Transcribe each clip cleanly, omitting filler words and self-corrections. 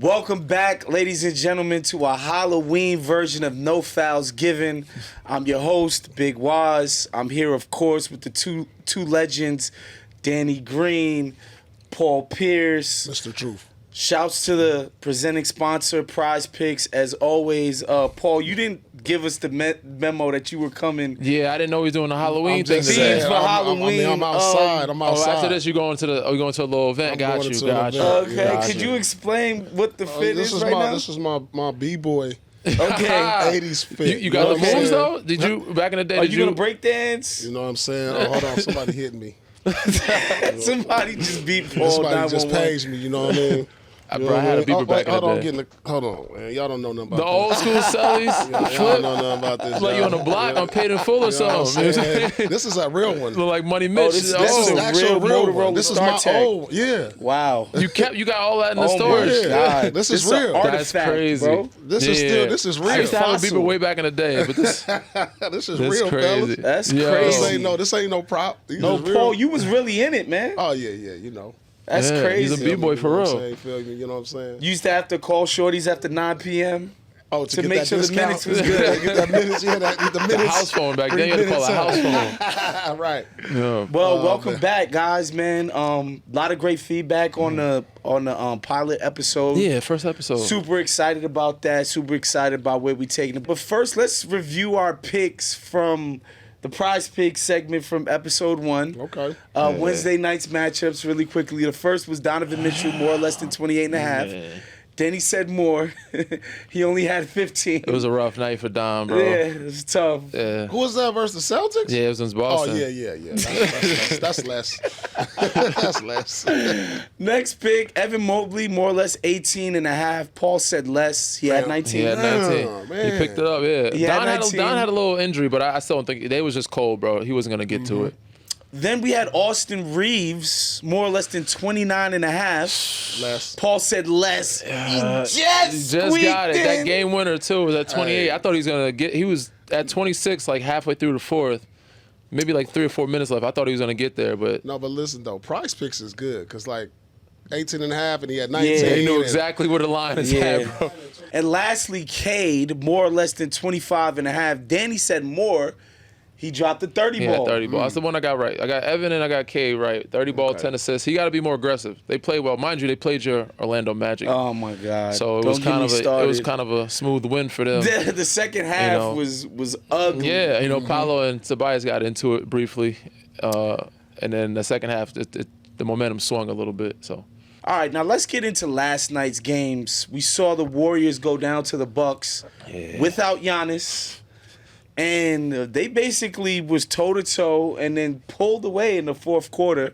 Welcome back, ladies and gentlemen, to a Halloween version of No Fouls Given. I'm your host, Big Waz. I'm here, of course, with the two legends, Danny Green, Paul Pierce. Mr. Truth. Shouts to the presenting sponsor, PrizePicks. As always, Paul, you didn't give us the memo that you were coming. Yeah, I didn't know he was doing the Halloween thing. Themes for Halloween. I'm outside. I'm outside. After this, you're going to a little event. Got you. Okay, could you explain what the fit is right now? This is my B-boy. Okay. 80s fit. You got the moves, though? Did you, back in the day, Are you going to break dance? You know what I'm saying? Oh, hold on. Somebody hit me. Somebody just beat Paul. Somebody just paged me, you know what I mean? Bro, I had a beeper back in the day. Hold on, man. Y'all don't know nothing about the old school sellies. Y'all don't know nothing about this. Like you on the block on Paid in Full or something. This is a real one. Look like Money Mitch. This is an actual real one. This is my old. Yeah. Wow. You got all that in the storage. God. This is real. That's crazy, bro. This is real. I used to have a beeper way back in the day, but this is real, crazy. fellas. That's crazy. This ain't no prop. No, Paul, you was really in it, man. Oh yeah, you know. That's crazy. He's a B-boy for real. You know what I'm saying? You used to have to call shorties after 9 p.m. Oh, to make sure the minutes was good. Get that minutes, get the minutes. The house phone back then, you had to call a house phone. Right. Yeah. Well, welcome back, guys, man. A lot of great feedback on the pilot episode. Yeah, first episode. Super excited about that. Super excited about where we taking it. But first, let's review our picks from the PrizePicks segment from episode 1. Okay. Wednesday night's matchups really quickly. The first was Donovan Mitchell, more or less than 28.5. Yeah. Then he said more. He only had 15. It was a rough night for Don, bro. Yeah, it was tough. Yeah. Who was that versus the Celtics? Yeah, it was in Boston. Oh, yeah. That's less. That's less. Next pick, Evan Mobley, more or less 18.5. Paul said less. He had 19. He had 19. Oh, man. He picked it up, yeah. He had 19. Don had a little injury, but I still don't think they was just cold, bro. He wasn't gonna get to it. Then we had Austin Reaves, more or less than 29.5. Less. Paul said less. He Just got it. in. That game winner too was at 28. Hey. I thought he was gonna get. He was at 26, like halfway through the fourth, maybe like 3 or 4 minutes left. I thought he was gonna get there, but no. But listen though, PrizePicks is good because like 18.5 and he had 19. Yeah, he knew exactly where the line is at, bro. And lastly, Cade, more or less than 25.5. Danny said more. He dropped the 30 ball. Yeah, 30 ball. That's the one I got right. I got Evan and I got K right. 30 ball, 10 assists. He got to be more aggressive. They play well. Mind you, they played your Orlando Magic. Oh, my God. So it was kind of a smooth win for them. The second half was ugly. Yeah, Paolo and Tobias got into it briefly. And then the second half, the momentum swung a little bit. So. All right, now let's get into last night's games. We saw the Warriors go down to the Bucks without Giannis. And they basically was toe-to-toe and then pulled away in the fourth quarter.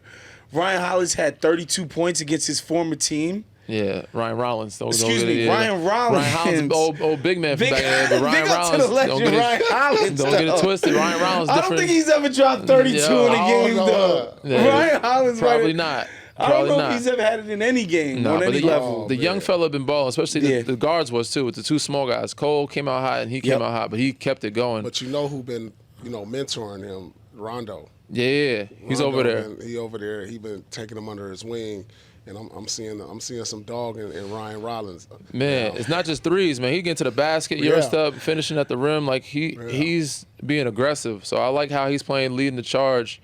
Ryan Hollins had 32 points against his former team. Yeah, Ryan Rollins. Ryan Rollins. Ryan Hollins, old big man from back then. But Ryan Rollins, Ryan Hollins, don't get it twisted. Ryan Rollins different. I don't think he's ever dropped 32 in a game, though. Yeah, Ryan Hollins probably not. I don't know if he's ever had it in any game on any level. The young fella been balling, especially the guards was too, with the two small guys. Cole came out hot and he came out hot, but he kept it going. But you know who been, mentoring him? Rondo. Yeah, he's over there. He over there. He been taking him under his wing, and I'm seeing some dog in Ryan Rollins. Man, it's not just threes, man. He getting to the basket, up, finishing at the rim. Like he's being aggressive. So I like how he's playing, leading the charge.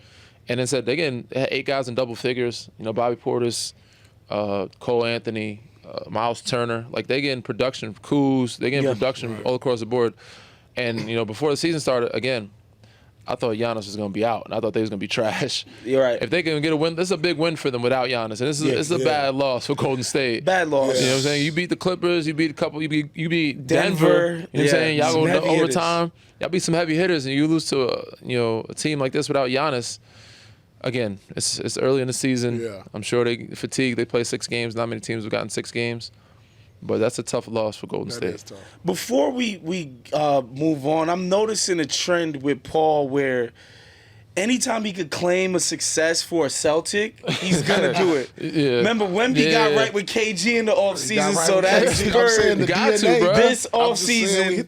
And then said they had 8 guys in double figures. Bobby Portis, Cole Anthony, Myles Turner. Like they getting production, Kuz. They getting production all across the board. And before the season started, again, I thought Giannis was going to be out, and I thought they was going to be trash. You're right. If they can get a win, this is a big win for them without Giannis, and this is a bad loss for Golden State. Bad loss. You know what I'm saying? You beat the Clippers, you beat a couple, you beat Denver. You know what I'm saying? Y'all go to overtime. Y'all beat some heavy hitters, and you lose to a team like this without Giannis. Again, it's early in the season. Yeah. I'm sure they fatigued. They play 6 games. Not many teams have gotten 6 games. But that's a tough loss for Golden State. Is tough. Before we move on, I'm noticing a trend with Paul where anytime he could claim a success for a Celtic, he's going to do it. Remember, Wemby got right with KG in the offseason, so that spurred this offseason,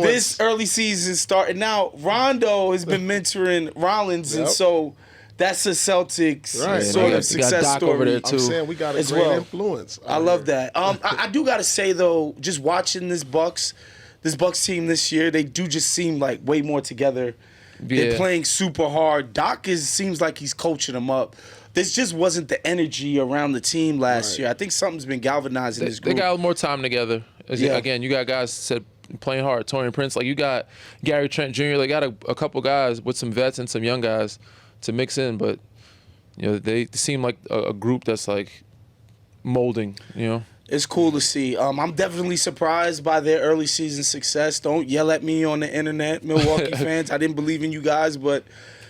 this early season started. Now, Rondo has been mentoring Rollins, and so That's a Celtics Right. sort You got of success Doc story. over there, I'm too. saying we got a As great well. influence. I love that. I do gotta say though, just watching this Bucks team this year, they do just seem like way more together. They're Yeah. playing super hard. Doc seems like he's coaching them up. This just wasn't the energy around the team last year. I think something's been galvanizing this They group. got a little more time together. Yeah. Again, you got guys said playing hard. Torian Prince, like you got Gary Trent Jr. They got a couple guys with some vets and some young guys to mix in, but they seem like a group that's like molding. It's cool to see. I'm definitely surprised by their early season success. Don't yell at me on the internet, Milwaukee fans. I didn't believe in you guys, but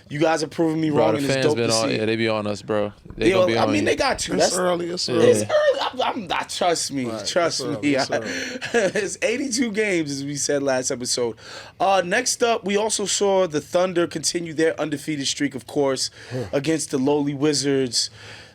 you guys are proving me wrong, Bro, and the it's fans dope been to on. see. Yeah, they be on us, bro. They gonna be on you. They got to. It's early. It's early. It's early. I'm not. Trust me. Right, Trust it's me. early, It's 82 games, as we said last episode. Next up, we also saw the Thunder continue their undefeated streak, of course, against the lowly Wizards.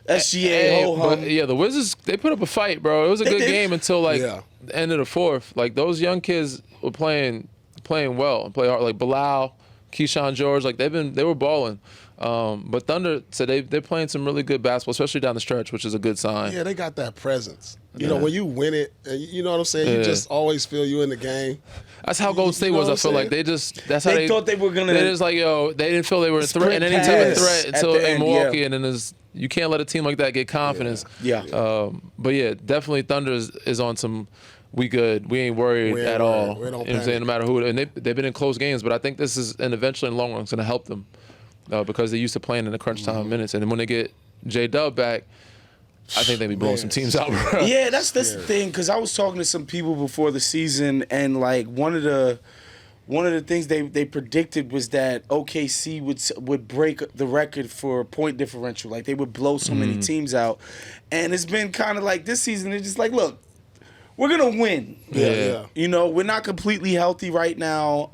SGA, ho-hum. But the Wizards, they put up a fight, bro. It was a good did. game until Yeah. the end of the fourth. Like those young kids were playing well and play hard. Like Bilal, Keyshawn George, like they were balling. But Thunder said they're playing some really good basketball, especially down the stretch, which is a good sign. Yeah, they got that presence. You know, when you win it, and you know what I'm saying? You just always feel you in the game. That's how Golden State know was. what I I'm feel like saying? that's how They thought they were gonna- They just like they didn't feel they were Sprint in any type of pass threat at until the in end, Milwaukee, yeah. and then you can't let a team like that get confidence. Yeah. But yeah, definitely Thunder is on some. We good. We ain't worried We ain't at worried. all. We don't You know what I'm saying? panic. No matter who. And they've been in close games, but I think this is, and eventually in the long run, it's going to help them because they used to playing in the crunch time minutes. And then when they get J-Dub back, I think they be blowing some teams out, bro. Yeah, that's the thing. Because I was talking to some people before the season, and like one of the things they predicted was that OKC would break the record for point differential. Like they would blow so many teams out, and it's been kind of like this season. It's just like, look, we're gonna win. Yeah. You know, we're not completely healthy right now.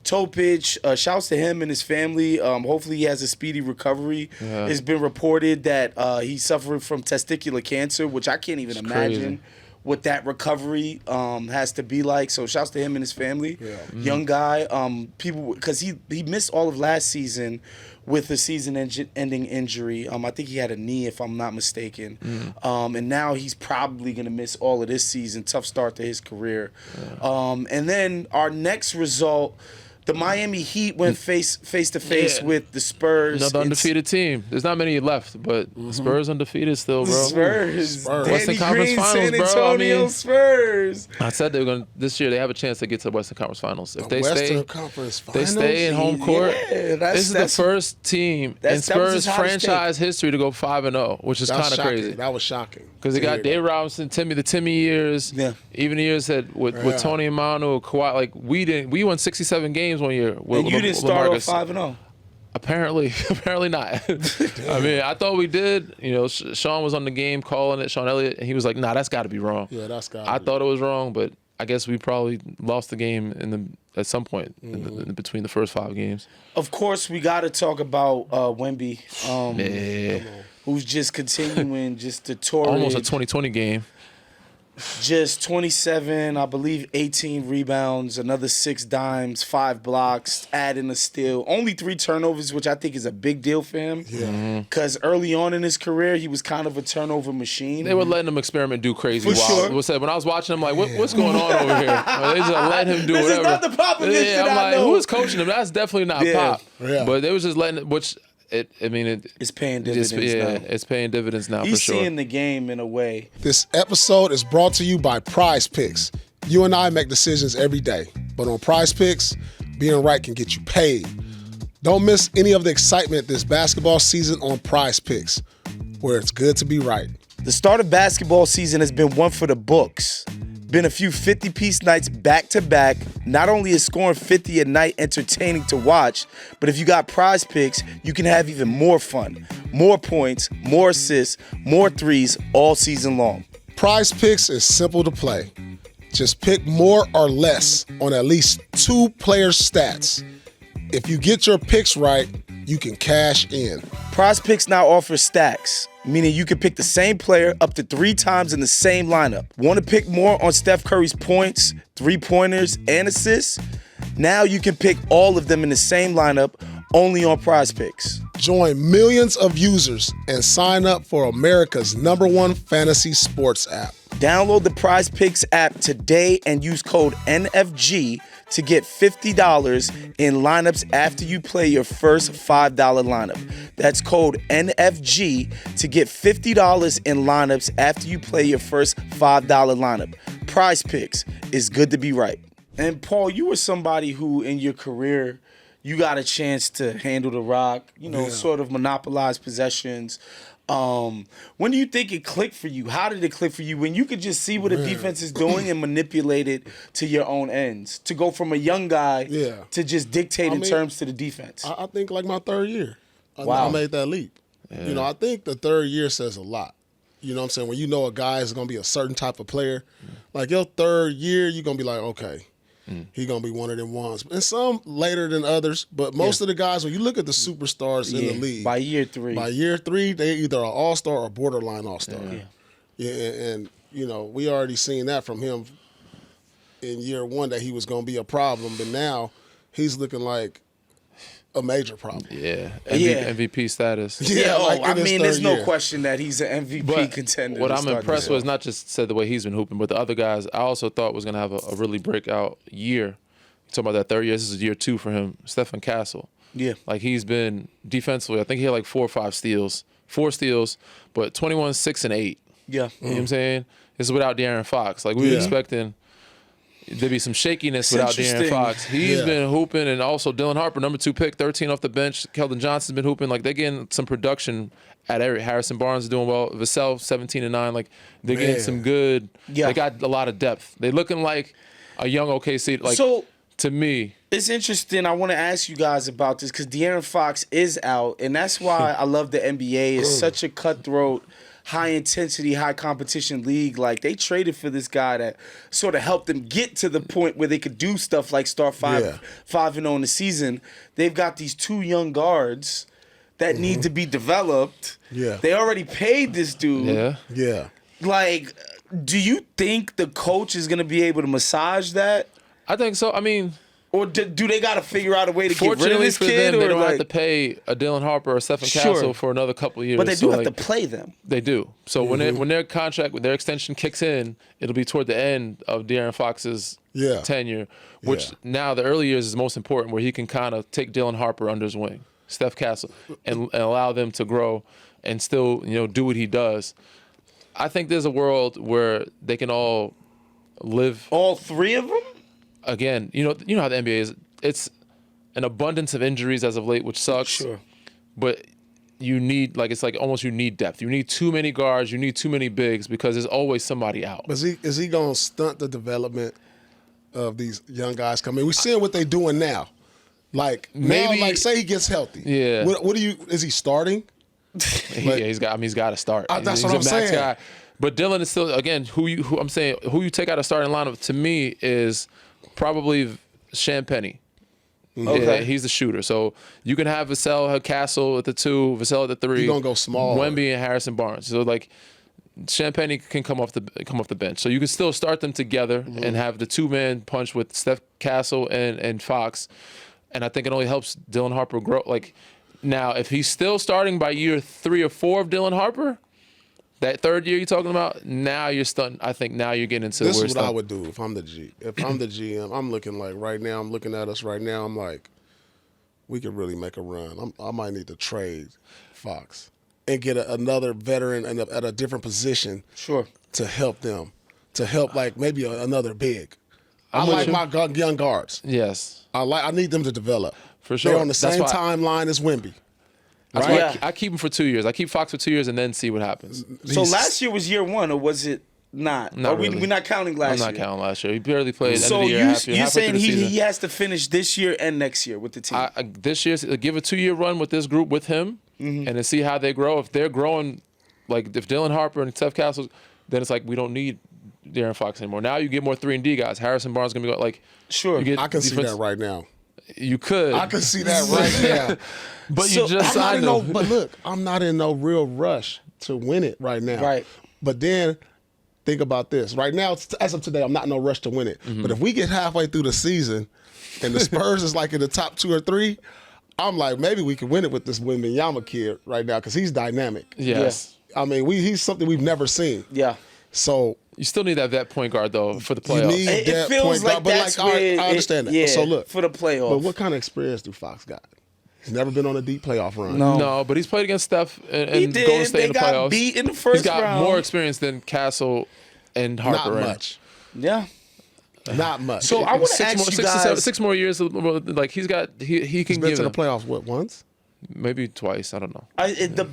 Topic, shouts to him and his family. Hopefully he has a speedy recovery. Yeah. It's been reported that he's suffering from testicular cancer, which I can't even imagine crazy. what that recovery has to be like. So shouts to him and his family. Yeah. Young guy. People, because he missed all of last season with a season-ending injury. I think he had a knee, if I'm not mistaken. And now he's probably going to miss all of this season. Tough start to his career. And then our next result, the Miami Heat went face to face Yeah. with the Spurs. Another undefeated team. There's not many left, but Spurs undefeated still, bro. Spurs. Spurs. Danny Western Conference Green, Finals, San bro. I Antonio mean- Spurs. I said they were going to, this year they have a chance to get to the Western Conference Finals. If they Western stay, Conference they Finals. stay in home court. Yeah, This is the first team in that was Spurs his hottest franchise history to go 5-0, which is That's kind of shocking. crazy. That was shocking. Because they to got hear Dave that. Robinson, the Timmy years, Yeah. even the years that with Yeah. Tony Manu, Kawhi. Like we won 67 games one year. With, And you didn't start off LaMarcus. 5-0. Apparently not. I mean, I thought we did. You know, Sean was on the game calling it, Sean Elliott, and he was like, "Nah, that's got to be wrong." Yeah, that's got. I thought it was wrong, but I guess we probably lost the game at some point in between the first 5 games. Of course, we got to talk about Wemby, Yeah, who's just continuing just to torrid. almost a 2020 game. Just 27, I believe 18 rebounds, another 6 dimes, 5 blocks, adding a steal. Only 3 turnovers, which I think is a big deal for him. Yeah. Because early on in his career, he was kind of a turnover machine. They were letting him experiment, do crazy. For sure. When I was watching him, like, what's going on over here? They just let him do This is whatever. not the Popovich Yeah, that I'm I like, know. who is coaching him? That's definitely not Yeah. Pop. Yeah. But they was just letting it, which It's paying just, dividends now. it's paying dividends now He's for sure. seeing the game in a way. This episode is brought to you by PrizePicks. You and I make decisions every day, but on PrizePicks, being right can get you paid. Don't miss any of the excitement this basketball season on PrizePicks, where it's good to be right. The start of basketball season has been one for the books. Been a few 50-piece nights back-to-back. Not only is scoring 50 a night entertaining to watch, but if you got PrizePicks, you can have even more fun. More points, more assists, more threes all season long. PrizePicks is simple to play. Just pick more or less on at least 2 players' stats. If you get your picks right, you can cash in. PrizePicks now offers stacks, meaning you can pick the same player up to 3 times in the same lineup. Want to pick more on Steph Curry's points, 3-pointers, and assists? Now you can pick all of them in the same lineup only on PrizePicks. Join millions of users and sign up for America's #1 fantasy sports app. Download the PrizePicks app today and use code NFG to get $50 in lineups after you play your first $5 lineup. That's code NFG to get $50 in lineups after you play your first $5 lineup. PrizePicks is good to be right. And Paul, you were somebody who in your career, you got a chance to handle the rock, sort of monopolize possessions. When do you think it clicked for you? How did it click for you? When you could just see what the defense is doing and manipulate it to your own ends, to go from a young guy to just dictate terms to the defense. I think like my third year, Wow. I made that leap. Yeah. I think the third year says a lot. You know what I'm saying? When you know a guy is going to be a certain type of player, like your third year, you're going to be like, okay, he's going to be one of them ones. And some later than others, but most of the guys, when you look at the superstars in the league. By year three, they either are all-star or borderline all-star. And we already seen that from him in year one that he was going to be a problem, but now he's looking like a major problem. MVP status. There's no question that he's an MVP contender. What I'm impressed with is not just said the way he's been hooping, but the other guys I also thought was going to have a really breakout year. You're talking about that third year. This is year 2 for him. Stephen Castle. Yeah. Like he's been defensively, I think he had like 4 or 5 steals. 4 steals, but 21, 6, and 8. Yeah. You know what I'm saying? This is without De'Aaron Fox. Like we were expecting there'd be some shakiness without De'Aaron Fox. He's been hooping, and also Dylan Harper, number 2 pick, 13 off the bench. Keldon Johnson's been hooping. Like they're getting some production at Eric. Harrison Barnes is doing well. Vassell, 17-9. Like they're getting some good. Yeah. They got a lot of depth. They're looking like a young OKC. Like to me, it's interesting. I want to ask you guys about this because De'Aaron Fox is out, and that's why I love the NBA. It's such a cutthroat, high-intensity, high-competition league. Like, they traded for this guy that sort of helped them get to the point where they could do stuff like start 5-0 in the season. They've got these 2 young guards that need to be developed. Yeah. They already paid this dude. Yeah. Like, do you think the coach is going to be able to massage that? I think so. I mean, or do they got to figure out a way to get rid of this for kid? Them, they or don't have to pay a Dylan Harper or Stephen Castle for another couple of years. But they do have to play them. They do. So when their contract, when their extension kicks in, it'll be toward the end of De'Aaron Fox's tenure, which now the early years is most important, where he can kind of take Dylan Harper under his wing, Steph Castle, and allow them to grow and still do what he does. I think there's a world where they can all live. All 3 of them? Again, you know how the NBA is. It's an abundance of injuries as of late, which sucks. Sure. But you need, it's like almost you need depth. You need too many guards. You need too many bigs because there's always somebody out. But is he going to stunt the development of these young guys coming? We're seeing what they're doing now. Like, maybe, now, say he gets healthy. Yeah. Is he starting? He's got to start. That's what I'm saying. Guy. But Dylan is still, again, who you take out of starting lineup to me is probably Champagnie. Okay. Yeah, he's the shooter. So you can have Vassell, Castle at the 2, Vassell at the 3. You're going to go small. Wemby and Harrison Barnes. So, Champagnie can come off the bench. So you can still start them together and have the 2-man punch with Steph Castle and Fox. And I think it only helps Dylan Harper grow. Now, if he's still starting by year 3 or 4 of Dylan Harper, that third year you're talking about, now you're stunting. I think now you're getting into this is what I would do if I'm the GM. I'm looking right now. I'm looking at us right now. I'm like, we could really make a run. I might need to trade Fox and get another veteran at a different position. Sure. To help them, maybe another big. I like my young guards. Yes. I need them to develop. For sure. They're on the same timeline as Wemby. That's why I keep him for 2 years. I keep Fox for 2 years and then see what happens. So last year was year 1, or was it not? Really. We're not counting last year. I'm not counting last year. He barely played. So end of the year, you're saying he has to finish this year and next year with the team? This year, give a 2-year run with this group with him, and then see how they grow. If they're growing, if Dylan Harper and Steph Castle, then it's we don't need De'Aaron Fox anymore. Now you get more 3-and-D guys. Harrison Barnes is going to be sure. I can see that right now. You could. I can see that right now. But you just signed him. But look, I'm not in no real rush to win it right now. Right. But then think about this. Right now, as of today, I'm not in no rush to win it. But if we get halfway through the season and the Spurs is in the top 2 or 3, I'm like, maybe we can win it with this Wembanyama kid right now because he's dynamic. Yes. I mean, he's something we've never seen. Yeah. So You still need that vet point guard though for the you playoffs. need It that feels point like guard. But that's like, all right, where I understand that. Yeah, So look, for the playoffs. but what kind of experience do Fox got? He's never been on a deep playoff run. No, but he's played against Steph and He Golden did. State They in the got playoffs. beat in the first He's got round. more experience than Castle and Harper. Not right? much. Yeah. Not much. So I want to Six ask more, you six, to guys. seven, 6 more years. Like he can He's been give to the them. playoffs, what, once? Maybe twice. I don't know.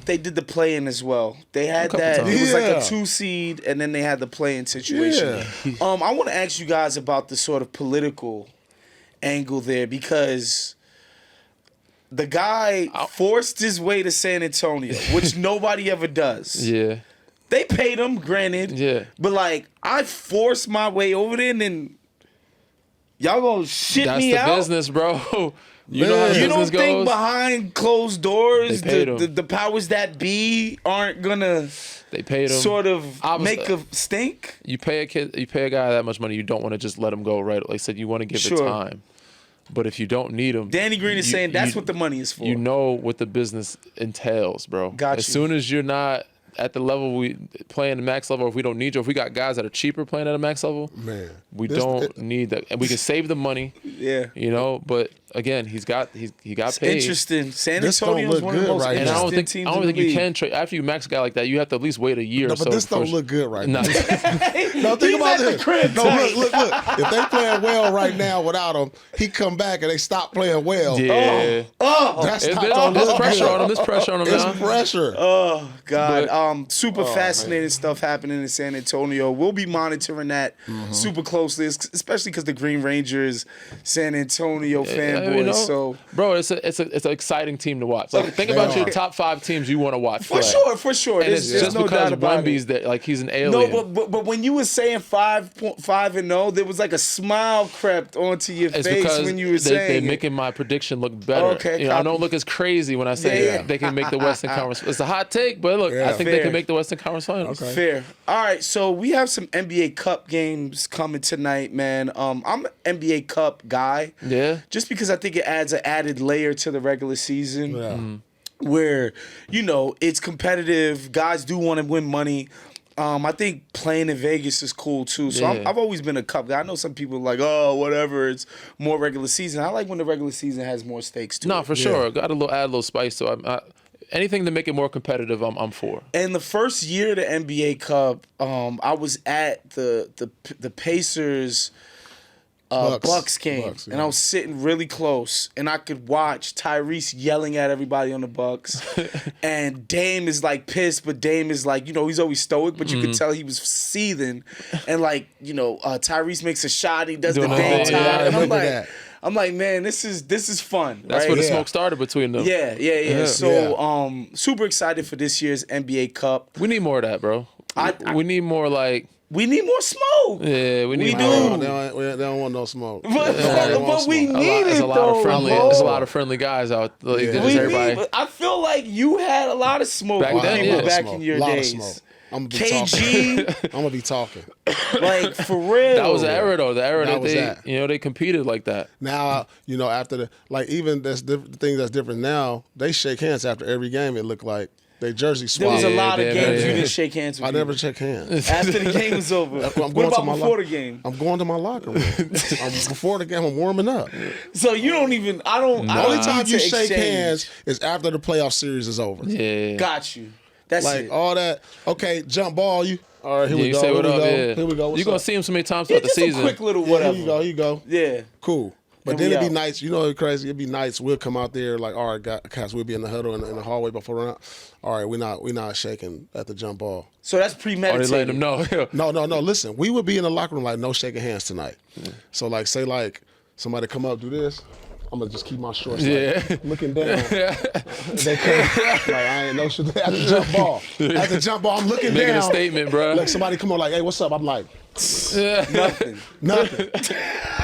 They did the play-in as well. They had couple that. times. It was like Yeah. a 2 seed, and then they had the play-in situation. Yeah. I want to ask you guys about the sort of political angle there because the guy forced his way to San Antonio, which nobody ever does. Yeah. They paid him, granted. Yeah. But like, I forced my way over there, and then y'all gonna shit That's me the out. business, bro. You Man. know how the You don't business think goes. behind closed doors They paid the powers that be aren't gonna They paid him. sort of Obviously- make a stink? You pay a guy that much money, you don't want to just let him go, right? Like I said, you want to give it Sure. time. But if you don't need him, Danny Green is saying that's what the money is for. You know what the business entails, bro. Got as you. soon as you're not at the level we playing the max level, if we don't need you, if we got guys that are cheaper playing at a max level, Man. we don't need that, and we can save the money. Yeah. You know, but again, he got It's paid. interesting. San This don't Antonio is look one of the good most right now. And I interesting don't think teams I don't in think the you league. can trade after you max a guy like that. You have to at least wait a year. No, or but so this don't before- look good right Nah. now. No, think He's about at the this. crib No, tonight. look. If they playing well right now without him, he come back and they stop playing well. Yeah. Oh, That's There's, not there's, gonna there's look pressure good. on him. There's pressure on him It's now. pressure. oh God. But- Super fascinating stuff happening in San Antonio. We'll be monitoring that super closely, especially because the Green Rangers, San Antonio fanboys. You know, So bro, it's an exciting team to watch. Like, think They about are. your top 5 teams you want to watch. for sure. And There's, it's just no because doubt about Wemby's it. that like he's an alien. No, but when you were saying 5-0, there was like a smile crept onto your It's face because when you were they're saying it. making my prediction look better. Okay, you know, I copy. don't look as crazy when I say Yeah. they can make the Western Conference. It's a hot take, but look, Yeah. I think they Fair. can make the Western Conference Finals. Okay. Fair. All right, so we have some NBA Cup games coming tonight, man. I'm an NBA Cup guy. Yeah. Just because I think it adds an added layer to the regular season. Yeah. Where, it's competitive. Guys do want to win money. I think playing in Vegas is cool too. So Yeah. I've always been a Cup guy. I know some people are like, oh, whatever. It's more regular season. I like when the regular season has more stakes to No, it. for sure. Got to add a little spice. So anything to make it more competitive, I'm for. And the first year of the NBA Cup, I was at the Pacers Bucks game, Bucks, yeah. and I was sitting really close, and I could watch Tyrese yelling at everybody on the Bucks, and Dame is like pissed, but Dame is like, he's always stoic, but you could tell he was seething, and like, Tyrese makes a shot, he does Doing the the Dame thing, time, yeah, I and I'm remember like, that. man, this is fun. That's right? where the Yeah. smoke started between them. Yeah. So, Yeah. super excited for this year's NBA Cup. We need more of that, bro. We need more like. We need more smoke. Yeah, we need We more. do. They don't want no smoke. But we smoke. need There's it a lot though. of friendly. Mo. There's a lot of friendly guys out. Like, Yeah. just We everybody. need, I feel like you had a lot of smoke Back with then, people yeah. back Smoke. in your Lot days. Of smoke. I'm gonna be KG, talking. I'm gonna be talking. like for real. That was the era, though. The era That that was they, that. they competed like that. Now, after the even the thing that's different now, they shake hands after every game. It looked like they jersey There swap. was a Yeah, lot of yeah, games yeah. you didn't shake hands with. I never shake hands. After the game was over. I'm What going about to my before lo- the game? I'm going to my locker room. Before the game, I'm warming up. So you don't even. I don't. The I only don't time need you to shake exchange. hands is after the playoff series is over. Yeah. Got you. That's Like it. all that. Okay, jump ball. You. All right, here Yeah, we you go. say Here what we up, go. yeah. Here we go. What's You're gonna up? see him so many times Yeah, throughout the just a season. quick little Yeah, whatever. here you go. Here you go. Yeah. Cool. But And then we it'd be out. nights, it's crazy. It'd be nights. We'll come out there like, all right, guys, we'll be in the huddle in the hallway before round. All right, we're not shaking at the jump ball. So that's Or they premeditated. letting them know. No. Listen, we would be in the locker room like no shaking hands tonight. So like, say like somebody come up do this. I'm gonna just keep my shorts like, looking down. They come like I ain't no shit at the jump ball. At the jump ball, I'm looking Making down. a statement, bro. Like somebody come on like, hey, what's up? I'm like, Nothing. nothing.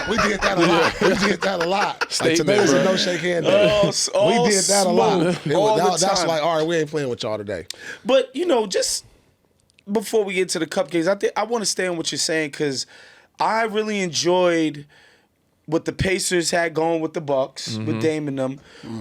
We did that a lot. Like Statement, today was a bro. no shake hand day. All We did that a lot. smoke, all the That's time. like, all right, we ain't playing with y'all today. But just before we get to the cup games, I want to stay on what you're saying because I really enjoyed what the Pacers had going with the Bucks, with Dame and them,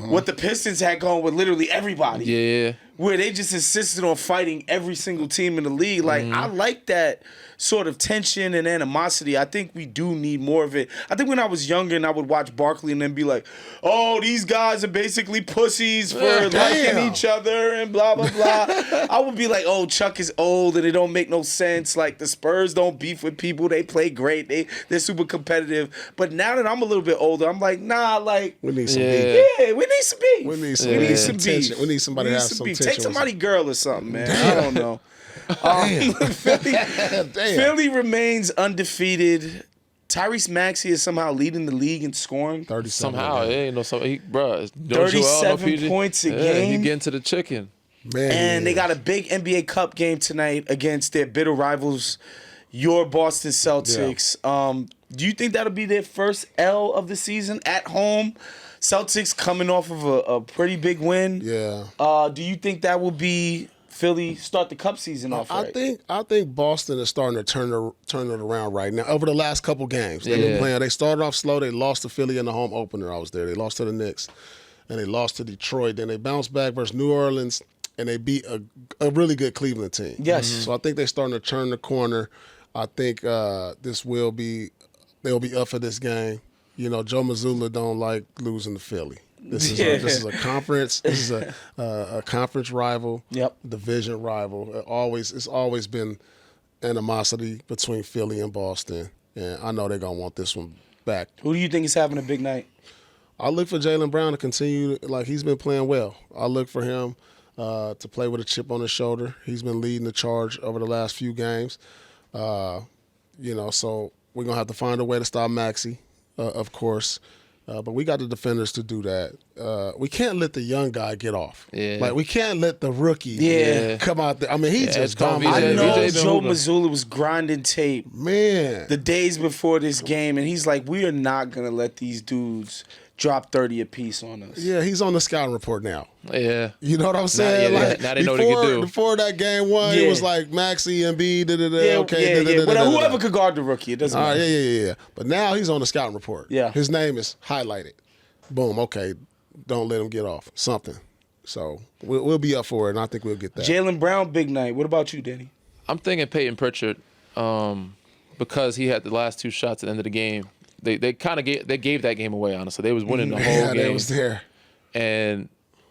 what the Pistons had going with literally everybody. Yeah. Where they just insisted on fighting every single team in the league. Like, I like that sort of tension and animosity. I think we do need more of it. I think when I was younger and I would watch Barkley and then be like, oh, these guys are basically pussies for liking each other and blah, blah, blah. I would be like, oh, Chuck is old and it don't make no sense. Like, the Spurs don't beef with people. They play great. They're super competitive. But now that I'm a little bit older, I'm like, nah, like, We need some beef. yeah, we need some beef. We need some tension. beef. We need somebody to have some beef. tension. Take somebody girl or something, man. I don't know. Philly remains undefeated. Tyrese Maxey is somehow leading the league in scoring. 37 Somehow, again. yeah, you know, 37 points a game. He getting to the chicken. Man, And they yeah. got a big NBA Cup game tonight against their bitter rivals, your Boston Celtics. Do you think that'll be their first L of the season at home? Celtics coming off of a pretty big win. Yeah. Do you think that will be Philly start the Cup season off right? I think Boston is starting to turn it around right now. Over the last couple games, they've been playing. They started off slow. They lost to Philly in the home opener. I was there. They lost to the Knicks, and they lost to Detroit. Then they bounced back versus New Orleans, and they beat a really good Cleveland team. Yes. So I think they're starting to turn the corner. I think they'll be up for this game. You know, Joe Mazzulla don't like losing to Philly. This is a conference. This is a conference rival. Yep. Division rival. It's always been animosity between Philly and Boston, and I know they're gonna want this one back. Who do you think is having a big night? I look for Jaylen Brown to continue like he's been playing well. I look for him to play with a chip on his shoulder. He's been leading the charge over the last few games. So we're gonna have to find a way to stop Maxey, of course. But we got the defenders to do that. We can't let the young guy get off. Yeah. Like, we can't let the rookie come out there. I mean, he just dominated. I know VJ Joe hooping. Mazzulla was grinding tape Man. the days before this game, and he's like, we are not going to let these dudes drop 30 apiece on us. Yeah, he's on the scouting report now. Yeah. You know what I'm saying? Now they know what they can do. Before that game one, it was like Maxey and B, But okay. whoever could guard the rookie, it doesn't All right, matter. yeah. But now he's on the scouting report. Yeah. His name is highlighted. Boom, okay. Don't let him get off. Something. So we'll be up for it, and I think we'll get that. Jaylen Brown, big night. What about you, Danny? I'm thinking Peyton Pritchard, because he had the last two shots at the end of the game. They kind of gave that game away, honestly. They was winning the whole game. They was there. And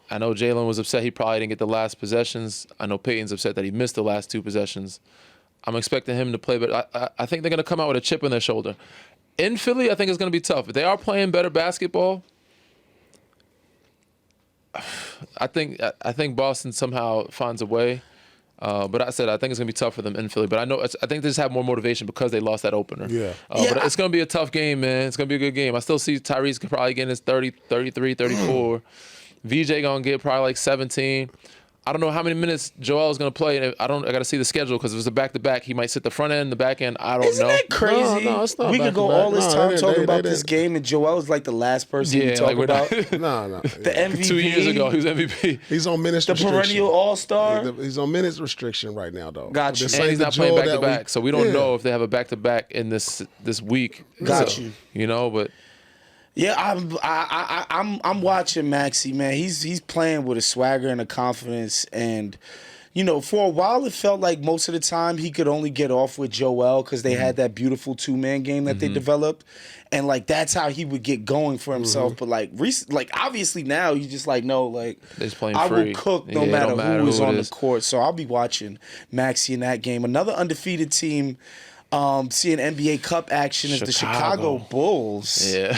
I know Jalen was upset he probably didn't get the last possessions. I know Peyton's upset that he missed the last two possessions. I'm expecting him to play, but I think they're going to come out with a chip on their shoulder. In Philly, I think it's going to be tough. If they are playing better basketball, I think Boston somehow finds a way. But I think it's going to be tough for them in Philly. But I think they just have more motivation because they lost that opener. Yeah. But it's going to be a tough game, man. It's going to be a good game. I still see Tyrese could probably get his 30, 33, 34. VJ going to get probably like 17. I don't know how many minutes Joel is going to play. I got to see the schedule because if it's a back-to-back, he might sit the front end, the back end. I don't know. Isn't that crazy? No, it's not we could go back-to-back. all this No, time they talking about didn't. this game, and Joel is like the last person we talk like we're about. not- No. The MVP. 2 years ago, he was MVP. He's on minutes The restriction. perennial all-star. He's on minutes restriction right now, though. Got you. This And ain't he's the not playing Joel that back-to-back, so we don't Yeah. know if they have a back-to-back in this week. Got So, you. You know, but Yeah, I'm watching Maxey, man. He's playing with a swagger and a confidence, and for a while it felt like most of the time he could only get off with Joel because they had that beautiful two-man game that they developed, and like that's how he would get going for himself. But like obviously now he's just like no, like they're just playing I free. will cook no Yeah, matter don't matter who is who it on is. the court. So I'll be watching Maxey in that game. Another undefeated team. Seeing NBA Cup action is the Chicago Bulls. yeah.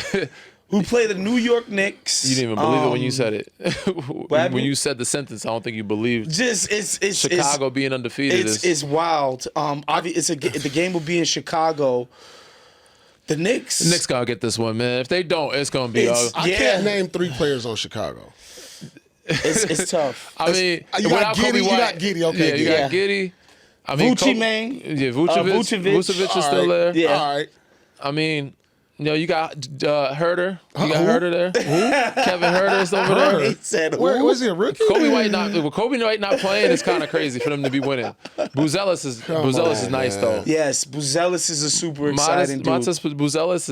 Who play the New York Knicks. You didn't even believe it when you said it. happened? When you said the sentence, I don't think you believed Just it's Chicago being undefeated. It's wild. The game will be in Chicago. The Knicks. The Knicks gotta get this one, man. If they don't, it's gonna be. I Yeah. can't name 3 players on Chicago. It's tough. I mean, You got without Kobe Giddey, you White- got Giddey, okay, Yeah, you Giddey. got Giddey. I mean, Vucevic, man. Yeah, Vucevic is Vucevic. still there. Yeah. All right. I mean, You got Herter. You got Herter there. Who? Kevin Herter's over there. He said, Where was he a rookie? Kobe White not playing is kind of crazy for them to be winning. Buzelis is nice though. Yes, Buzelis is a super exciting dude. Buzelis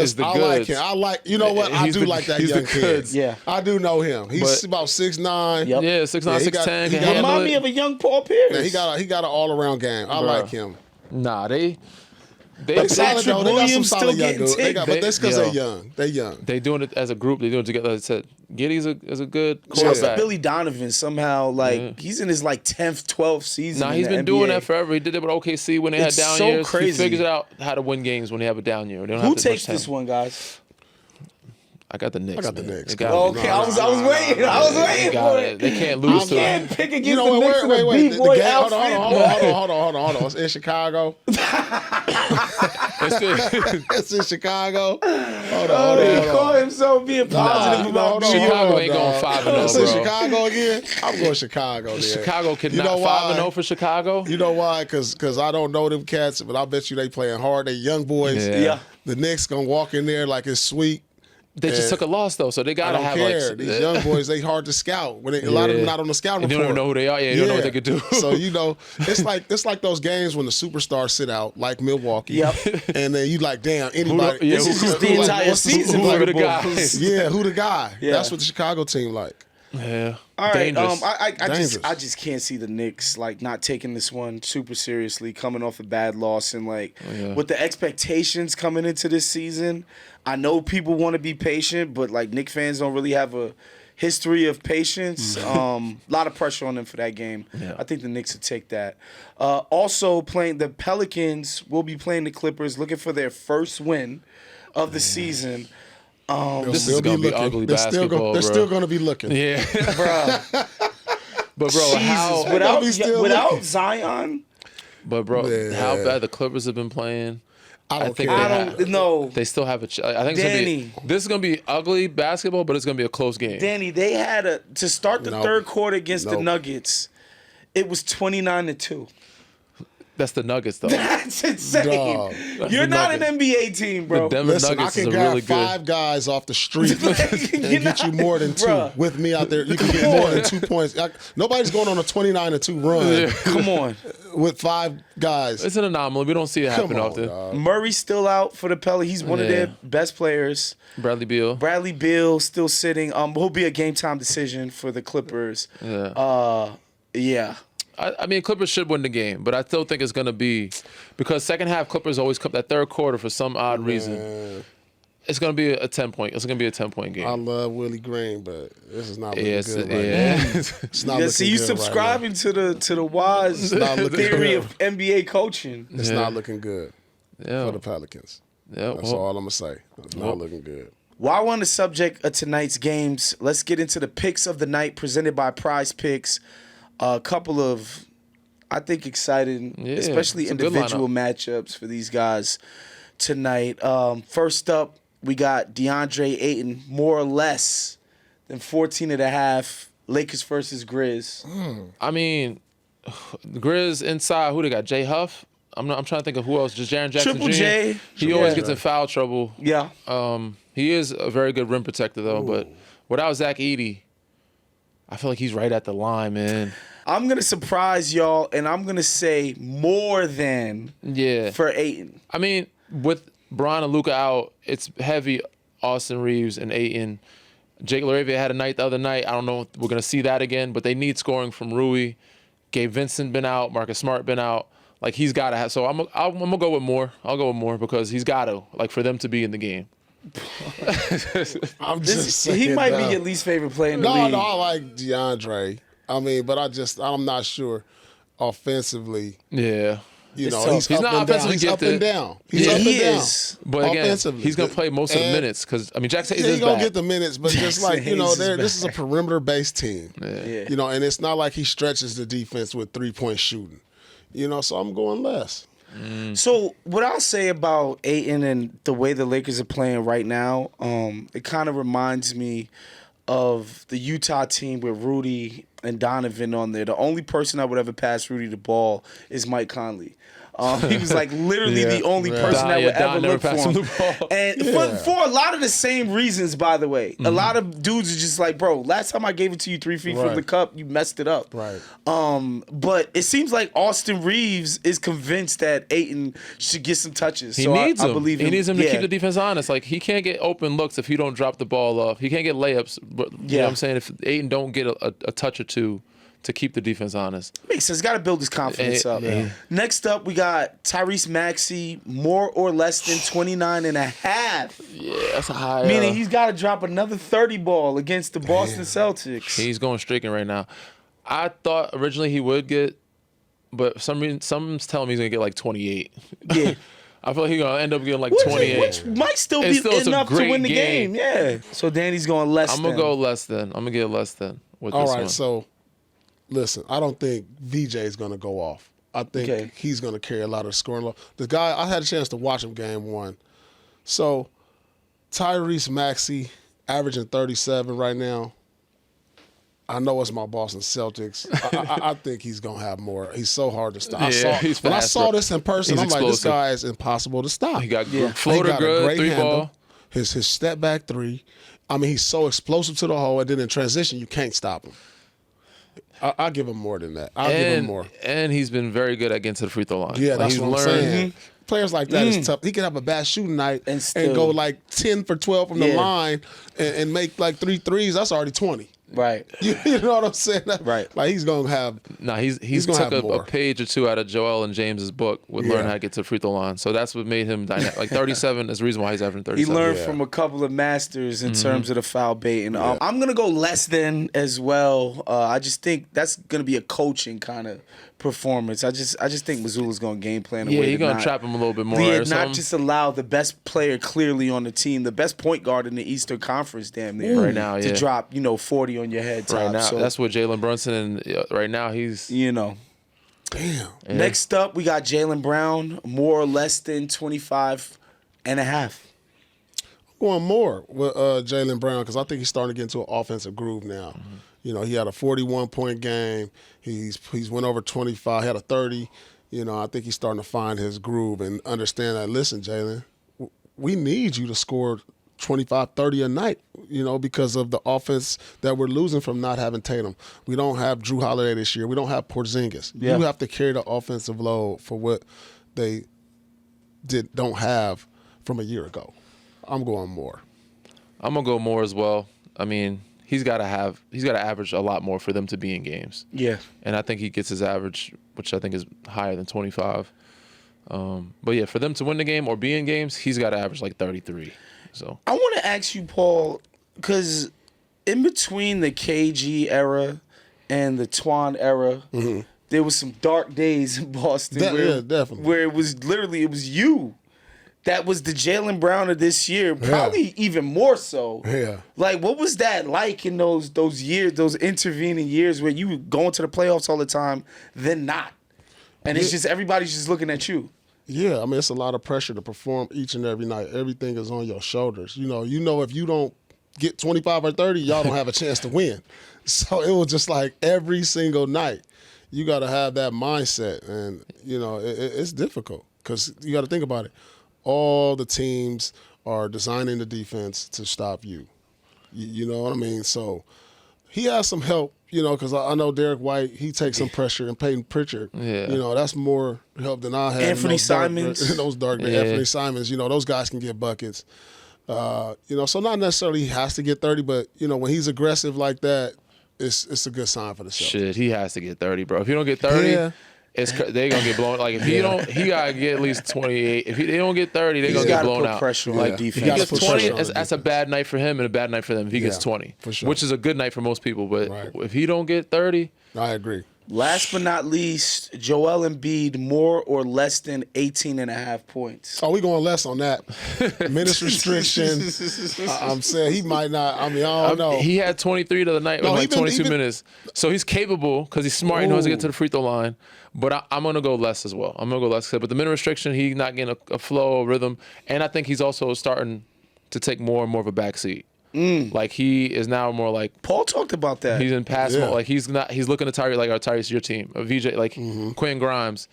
is the I goods. like him. I like. You know what? I do like that he's young the kid. goods. Yeah. I do know him. He's about 6'9". Yep. Yeah, 6'9", he got- 6'10", he can got- handle Remind it. me of a young Paul Pierce. Yeah, he got an all around game. I like him. Nah, they They solid though. They got some Williams solid still young getting dudes. ticked. But that's because Yo. they're young. They young. They doing it as a group. They doing it together. Like I said, Giddey's a good Shouts to quarterback. Billy Donovan somehow, he's in his 10th, 12th season. Nah, in he's the been doing NBA. that forever. He did it with OKC when they It's had down so years. crazy. He figures out how to win games when they have a down year. They don't Who have to takes much this time. one, guys? I got the Knicks. I got the man. Knicks. They got Oh, it. Okay, I was waiting. I was waiting Got for it. it. They can't lose to You them. can't pick against You know the what? Knicks in a Wait. The B-boy game. outfit. Hold on. It's in Chicago. It's still- It's in Chicago. Hold Oh, he on. called himself being positive about New Chicago York. ain't going 5-0, It's in bro. Chicago again. I'm going Chicago. Then. Chicago You know cannot why? 5-0 for Chicago. You know why? Because I don't know them cats, but I bet you they playing hard. They young boys. Yeah. Yeah. The Knicks gonna walk in there like it's sweet. They just took a loss though, so they I gotta don't have care. These young boys, they hard to scout. When a lot of them not on the scouting And you report. don't even know who they are. Yeah, you don't know what they could do. So it's like those games when the superstars sit out, like Milwaukee. Yep. And then you like, damn, anybody. Yeah, This is just the who- entire what's the- season. who for are the the guys? Bulls. Yeah, who the guy? Yeah. That's what the Chicago team like. Yeah. All right, Dangerous. Dangerous. I just can't see the Knicks not taking this one super seriously, coming off a bad loss and with the expectations coming into this season. I know people want to be patient, but Knicks fans don't really have a history of patience. A lot of pressure on them for that game. Yeah. I think the Knicks will take that. Also playing the Pelicans will be playing the Clippers, looking for their first win of the season. This is gonna be ugly basketball, They're bro. still gonna be looking. Yeah. Bruh, But bro, how? Jesus, They'll be still without looking. Zion, But bro, Yeah. how bad the Clippers have been playing. I don't think care. they I have- don't know. They still have I think this is gonna be ugly basketball, but it's gonna be a close game. Danny, they had to start the Nope. third quarter against the Nope. Nuggets. It was 29-2. That's the Nuggets though. That's insane. Dog. You're the not Nuggets. an NBA team, bro. The Denver Listen, Nuggets I is can a grab really five good. guys off the street and You're get you not- more than two. Bruh. With me out there, you can get more than 2 points. Nobody's going on a 29-2 run Come on. with five guys. It's an anomaly. We don't see it happen Come on, often. dog. Murray's still out for the Pelicans. He's one of Yeah. their best players. Bradley Beal. Bradley Beal still sitting. He'll be a game time decision for the Clippers. Yeah. Yeah. I mean, Clippers should win the game, but I still think it's going to be because second half Clippers always come that third quarter for some odd reason. It's going to be a 10-point. It's going to be a 10-point game. I love Willie Green, but this is not looking Yes, good right yeah. now. It's not Yeah, looking see, you good subscribing to the wise not looking theory good. of NBA coaching. It's Yeah. not looking good Yeah. for the Pelicans. Yeah. That's all I'm gonna say. It's not looking good. While we're on the subject of tonight's games, let's get into the picks of the night presented by PrizePicks. A couple of, I think, exciting, Yeah, especially it's a good individual matchups for these guys tonight. First up, we got DeAndre Ayton, more or less than 14.5. Lakers versus Grizz. I mean, the Grizz inside. Who they got? Jay Huff. I'm trying to think of who else. Just Jaren Jackson Triple Jr. J. He always Yeah. gets in foul trouble. Yeah. He is a very good rim protector though. But without Zach Edey, I feel like he's right at the line, man. I'm going to surprise y'all, and I'm going to say more than Yeah. for Ayton. I mean, with Bron and Luka out, it's heavy Austin Reaves and Ayton. Jake LaRavia had a night the other night. I don't know if we're going to see that again, but they need scoring from Rui. Gabe Vincent been out. Marcus Smart been out. Like, he's got to have. So I'm going to go with more. I'll go with more because he's got to, like, for them to be in the game. I'm just saying. He might that. be your least favorite player in the No, league. no, I like DeAndre. I mean, but I'm not sure offensively. Yeah. You know, tough. he's not up and down. offensively He's up gifted. and down. He's Yeah, up he and down. is. But again, Offensively. he's going to play most of the And minutes because, I mean, Jackson Yeah, is he's gonna back. get the minutes, but just Jackson like, you know, Hayes is this is a back. perimeter-based team. Yeah. You know, and it's not like he stretches the defense with three-point shooting. You know, so I'm going less. So what I'll say about Ayton and the way the Lakers are playing right now, it kind of reminds me of the Utah team with Rudy and Donovan on there. The only person I would ever pass Rudy the ball is Mike Conley. He was like literally the only person that would ever look for him. And for a lot of the same reasons, by the way. A lot of dudes are just like, bro, last time I gave it to you 3 feet from the cup, you messed it up. Right. But it seems like Austin Reaves is convinced that Ayton should get some touches. He so needs I him. believe him. He needs him to keep the defense honest. Like, he can't get open looks if he don't drop the ball off. He can't get layups. But you know what I'm saying? If Ayton don't get a touch or two to keep the defense honest. Makes sense. Got to build his confidence up. Next up, we got Tyrese Maxey, more or less than 29.5. Yeah, that's a high. Meaning he's got to drop another 30 ball against the Boston Celtics. He's going streaking right now. I thought originally he would get, but someone's telling me he's going to get like 28. Yeah. I feel like he's going to end up getting like 28. Which might still be enough to win the game. Yeah. So Danny's going less than. I'm going to go less than. I'm going to get less than with this one. All right, so listen, I don't think VJ is going to go off. I think he's going to carry a lot of the scoring load. The guy, I had a chance to watch him game one. So Tyrese Maxey averaging 37 right now. I know it's my Boston Celtics. I think he's going to have more. He's so hard to stop. When I saw this in person, I'm like, this guy is impossible to stop. He got floater good, three ball. His step back three. I mean, he's so explosive to the hole, and then in transition, you can't stop him. I'll give him more than that. I'll give him more. And he's been very good at getting to the free throw line. Yeah, that's what I'm saying. Players like that is tough. He can have a bad shooting night and go like 10 for 12 from the line and make like 3 threes. That's already 20. Right. You know what I'm saying? Right. Like he's going to have. No, he's took a page or two out of Joel and James's book with learning how to get to the free throw line. So that's what made him dynamic. Like 37 is the reason why he's averaging 37. He learned from a couple of masters in terms of the foul baiting. I'm going to go less than as well. I just think that's going to be a coaching kind of performance. I just think Missoula's going to game plan. Yeah, he's going to trap him a little bit more. Not just allow the best player clearly on the team, the best point guard in the Eastern Conference, damn near right now, to drop 40 on your head. Right now, so, that's what Jalen Brunson and right now he's Damn. Yeah. Next up, we got Jaylen Brown, more or less than 25.5. I'm going more with Jaylen Brown because I think he's starting to get into an offensive groove now. You know, he had a 41-point game. He's went over 25. He had a 30. You know, I think he's starting to find his groove and understand that. Listen, Jaylen, we need you to score 25, 30 a night, because of the offense that we're losing from not having Tatum. We don't have Drew Holiday this year. We don't have Porzingis. Yeah. You have to carry the offensive load for what they don't have from a year ago. I'm going more. I'm going to go more as well. I mean, he's got to average a lot more for them to be in games. Yeah. And I think he gets his average, which I think is higher than 25. But yeah, for them to win the game or be in games, he's got to average like 33. So I want to ask you, Paul, because in between the KG era and the Twan era, there was some dark days in Boston where it was you that was the Jaylen Brown of this year, probably even more so. Yeah. Like, what was that like in those years, those intervening years where you were going to the playoffs all the time, then not, and it's just everybody's just looking at you. Yeah, I mean, it's a lot of pressure to perform each and every night. Everything is on your shoulders. You know, if you don't get 25 or 30, y'all don't have a chance to win. So it was just like every single night, you got to have that mindset. And, it's difficult because you got to think about it. All the teams are designing the defense to stop you. You know what I mean? So he has some help. Because I know Derek White, he takes some pressure, and Peyton Pritchard, that's more help than I have. Anthony Simons. In those dark days. Anthony Simons, those guys can get buckets. So not necessarily he has to get 30, but, when he's aggressive like that, it's a good sign for the Celtics. Shit, he has to get 30, bro. If you don't get 30, they're going to get blown. Like, if he got to get at least 28. If they don't get 30, they're going to get blown out. Pressure on defense. If he gets 20, that's a bad night for him and a bad night for them if he gets 20, for sure. Which is a good night for most people. But if he don't get 30. I agree. Last but not least, Joel Embiid, more or less than 18.5 points. Oh, we going less on that. Minutes restriction. I'm saying he might not. I mean, I don't know. He had 23 the other night with 22 minutes. So he's capable because he's smart. He knows to get to the free throw line. But I'm going to go less as well. I'm going to go less. But the minute restriction, he's not getting a flow, a rhythm. And I think he's also starting to take more and more of a backseat. Like, he is now more like Paul talked about that. He's in pass mode. Like, he's looking at Tyrese, like, Tyrese, your team. VJ, like Quinn Grimes.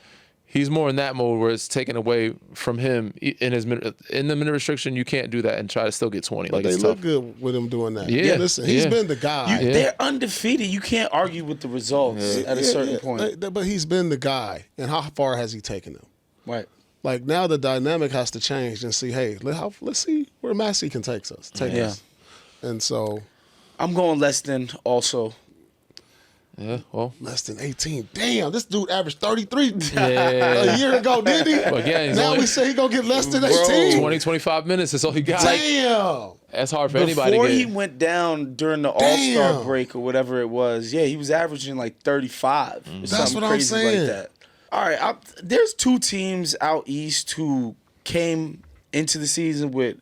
He's more in that mode where it's taken away from him in the minute restriction. You can't do that and try to still get 20. But like they look good with him doing that. Yeah. Listen, he's been the guy. They're undefeated. You can't argue with the results at a certain point. But he's been the guy. And how far has he taken them? Right. Like now the dynamic has to change and see, hey, let's see where Massey can take us. And so I'm going less than also. Yeah, well. Less than 18. Damn, this dude averaged 33 a year ago, didn't he? Well, again, now we say he going to get less than 18. 20, 25 minutes is all he got. Damn. That's hard for anybody to get. Before he went down during the All-Star break or whatever it was, he was averaging like 35. That's what I'm saying. Like that. All right, there's two teams out east who came into the season with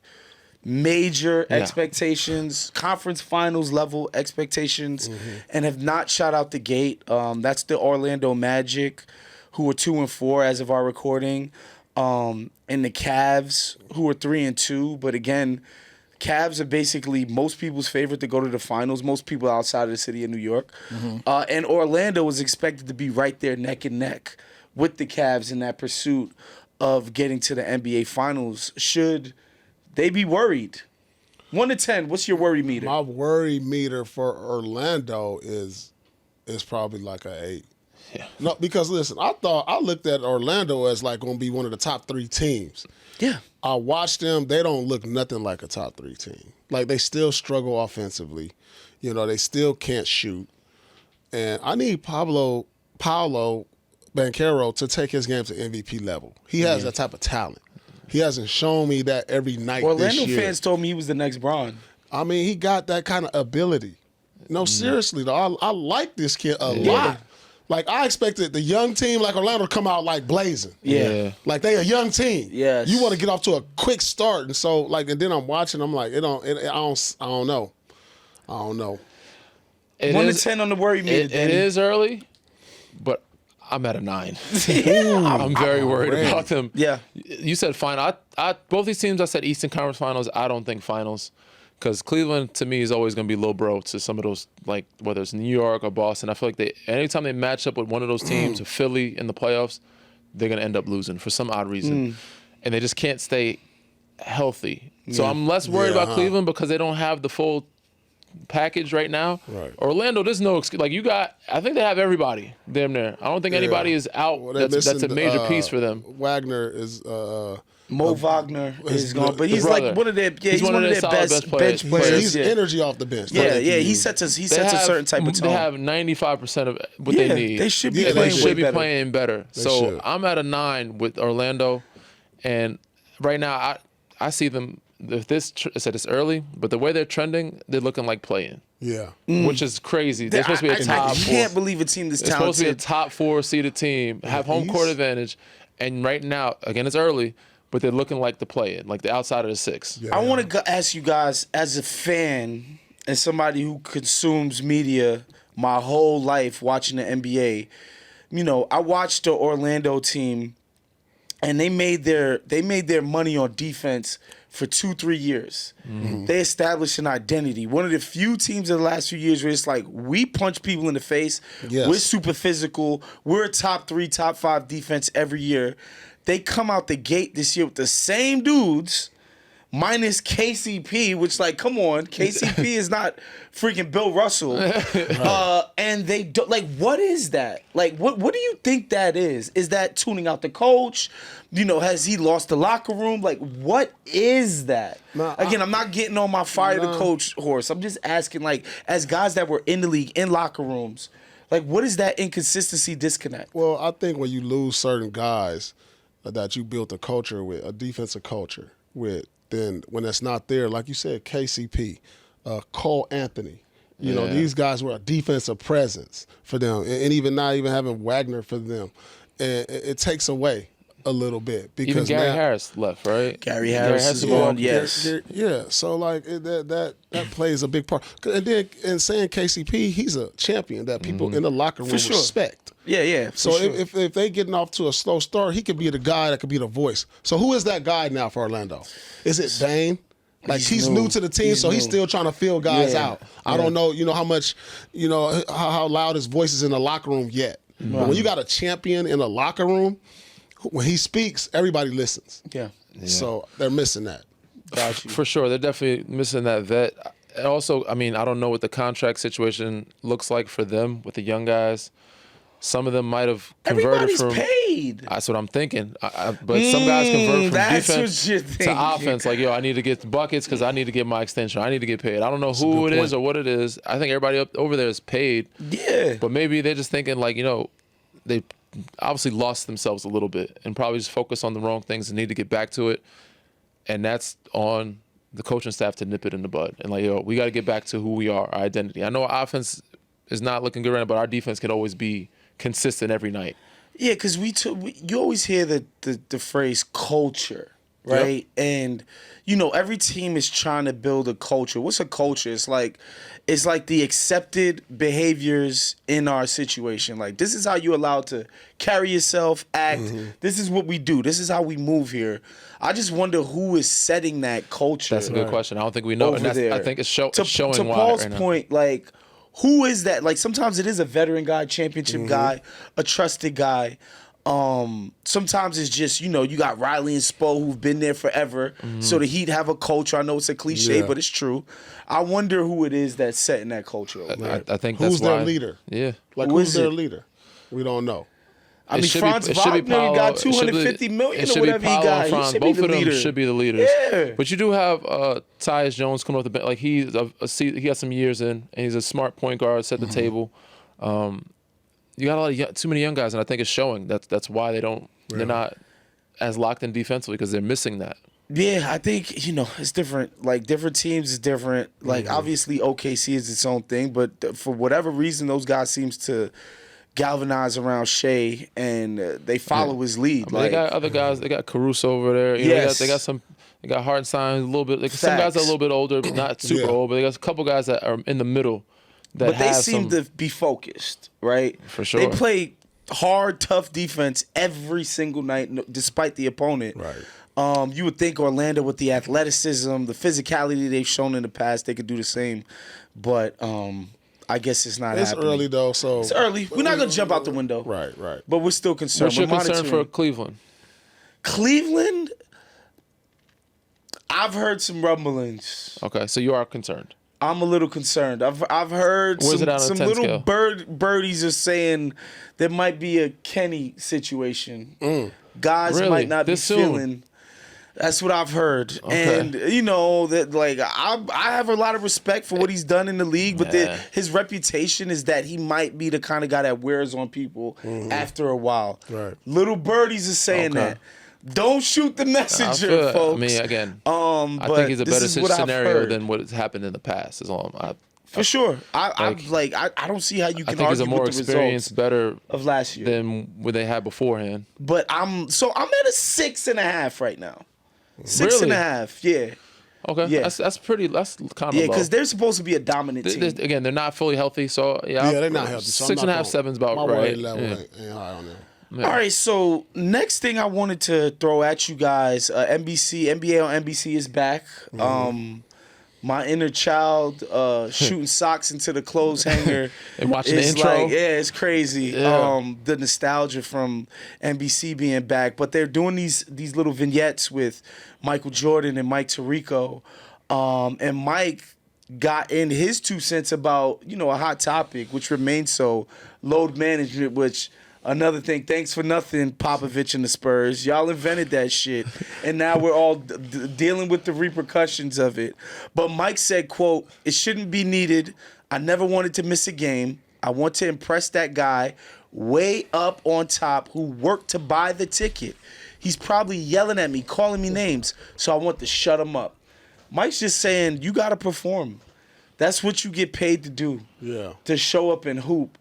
major expectations, conference finals level expectations, and have not shot out the gate. That's the Orlando Magic, who are 2-4 as of our recording, and the Cavs, who are 3-2. But again, Cavs are basically most people's favorite to go to the finals. Most people outside of the city of New York, and Orlando was expected to be right there neck and neck with the Cavs in that pursuit of getting to the NBA Finals. Should they be worried? 1 to 10, what's your worry meter? My worry meter for Orlando is probably like an 8. Yeah. No, because listen, I looked at Orlando as like going to be one of the top 3 teams. Yeah. I watched them. They don't look nothing like a top 3 team. Like they still struggle offensively. They still can't shoot. And I need Paolo Banchero to take his game to MVP level. He has that type of talent. He hasn't shown me that every night Orlando this year. fans told me he was the next Bron. I mean, he got that kind of ability. No, seriously, though. I like this kid a lot. Like, I expected the young team like Orlando to come out like blazing. Yeah. Like, they a young team. Yes. You want to get off to a quick start. And so, and then I'm watching, I'm like, I don't know. 1 to 10 on the worry meter. It is early, but I'm at a 9. I'm very worried about them. Yeah. You said final. I both these teams, I said Eastern Conference Finals. I don't think finals. Because Cleveland, to me, is always going to be low bro to some of those, like, whether it's New York or Boston. I feel like anytime they match up with one of those teams, or Philly in the playoffs, they're going to end up losing for some odd reason. And they just can't stay healthy. So I'm less worried about Cleveland because they don't have the full package right now. Right. Orlando, there's no excuse. Like, I think they have everybody damn near. I don't think anybody is out. Well, that's a major piece for them. Wagner is Mo Wagner is gone, but he's brother. like one of their he's one of their solid best players. bench players. He's energy off the bench. He sets a certain type of tone. They have 95% of what they need. They should be Yeah, playing they should way be better. playing better. So should. I'm at a 9 with Orlando, and right now I see them. If this I said it's early, but the way they're trending, they're looking like playing. Yeah. Which is crazy. They're supposed to be a top I four. can't believe a team this They're supposed to be a talented. top 4 seeded team, have home court advantage, and right now, again, it's early, but they're looking like the play-in, like the outside of the 6. Yeah. I want to ask you guys, as a fan and somebody who consumes media my whole life watching the NBA, I watched the Orlando team, and they made their money on defense for 2-3 years. They established an identity. One of the few teams in the last few years where it's like, we punch people in the face. Yes. We're super physical. We're a top 3, top 5 defense every year. They come out the gate this year with the same dudes, minus KCP, which, like, come on, KCP is not freaking Bill Russell. And they don't, like, what is that? Like, what do you think that is? Is that tuning out the coach? Has he lost the locker room? Like, what is that? Again, I'm not getting on my fire the coach horse. I'm just asking, like, as guys that were in the league, in locker rooms, like, what is that inconsistency disconnect? Well, I think when you lose certain guys that you built a culture with, a defensive culture with, then when it's not there, like you said, KCP, Cole Anthony, these guys were a defensive presence for them, and even not even having Wagner for them, and it takes away a little bit because Even Gary Harris left, right? Gary Harris is gone, yes. Yeah, so like that plays a big part. And then in saying KCP, he's a champion that people in the locker room respect. Yeah. So if they getting off to a slow start, he could be the guy that could be the voice. So who is that guy now for Orlando? Is it Dame? Like he's new to the team, so he's still trying to feel guys out. I don't know, how much, how loud his voice is in the locker room yet. But when you got a champion in the locker room, when he speaks, everybody listens. Yeah. So they're missing that. Got you. For sure, they're definitely missing that vet. And also, I mean, I don't know what the contract situation looks like for them with the young guys. Some of them might have converted Everybody's from. paid. That's what I'm thinking. But some guys convert from That's defense what you're to thinking. offense. Like, yo, I need to get buckets because I need to get my extension. I need to get paid. I don't know who it is or what it is. I think everybody up over there is paid. Yeah. But maybe they're just thinking, like, they obviously lost themselves a little bit and probably just focus on the wrong things and need to get back to it. And that's on the coaching staff to nip it in the bud. And, like, yo, we got to get back to who we are, our identity. I know our offense is not looking good right now, but our defense can always be consistent every night. Yeah, because you always hear the phrase culture, right? Yep. And every team is trying to build a culture. What's a culture? It's like the accepted behaviors in our situation. Like, this is how you're allowed to carry yourself, act. This is what we do. This is how we move here. I just wonder who is setting that culture. That's a good question. I don't think we know. And I think it's showing to why Paul's right now. point, like, who is that? Like, sometimes it is a veteran guy, championship guy, a trusted guy. Sometimes it's just, you got Riley and Spo who've been there forever. So the Heat have a culture. I know it's a cliche, but it's true. I wonder who it is that's setting that culture. I think Who's that's why. their leader? Yeah. Like, Who who's is their it? leader? We don't know. I mean, should Franz it should Wagner Paolo, got it should be- $250 million it or should be whatever he Paolo got. and He Franz. should be Both the of them leader. should be the leaders. Yeah. But you do have Tyus Jones coming off the bench. Like, he's he got some years in, and he's a smart point guard, set the table. You got too many young guys, and I think it's showing. That's why they're not as locked in defensively, because they're missing that. Yeah, I think, it's different. Like, different teams is different. Like, obviously OKC is its own thing, but for whatever reason, those guys seems to galvanize around Shea, and they follow his lead. I mean, they got other guys. They got Caruso over there. Yes. They got some. They got Hartenstein a little bit. Like, some guys are a little bit older, but not super old. But they got a couple guys that are in the middle. But they seem to be focused, right? For sure. They play hard, tough defense every single night, despite the opponent. Right. You would think Orlando, with the athleticism, the physicality they've shown in the past, they could do the same. But I guess it's not It's happening. early, though, so... It's early. We're not going to jump out the window. Right. But we're still concerned. What's your We're concern for monitoring. Cleveland? Cleveland, I've heard some rumblings. Okay, so you are concerned. I'm a little concerned. I've heard Where's it on a some 10 little scale? birdies are saying there might be a Kenny situation. Guys Really? might not This be soon? feeling. That's what I've heard. Okay. And that, like, I have a lot of respect for what he's done in the league, but his reputation is that he might be the kind of guy that wears on people after a while. Right. Little birdies are saying Okay. that. Don't shoot the messenger, folks. I mean, again, I I think he's a better scenario than what has happened in the past. Is all. For sure. I don't see how you I can think he's argue a more with the experienced, results better of last year. than what they had beforehand. But I'm at a 6.5 right now. 6.5, yeah. Okay, Yeah. that's pretty. That's kind of Yeah, low. because they're supposed to be a dominant team. Again, they're not fully healthy, so Yeah, they're not healthy. So 6.5, 7's about my right. worry level Yeah. ain't high on them. All right, so next thing I wanted to throw at you guys, NBA on NBC is back. My inner child shooting socks into the clothes hanger. And watching the is intro. like, yeah, it's crazy. Yeah. The nostalgia from NBC being back, but they're doing these little vignettes with Michael Jordan and Mike Tirico, and Mike got in his 2 cents about a hot topic, which remains so, load management, which. Another thing, thanks for nothing, Popovich and the Spurs. Y'all invented that shit, and now we're all dealing with the repercussions of it. But Mike said, quote, "It shouldn't be needed. I never wanted to miss a game. I want to impress that guy way up on top who worked to buy the ticket. He's probably yelling at me, calling me names, so I want to shut him up." Mike's just saying, you got to perform. That's what you get paid to do. Yeah. To show up and hoop.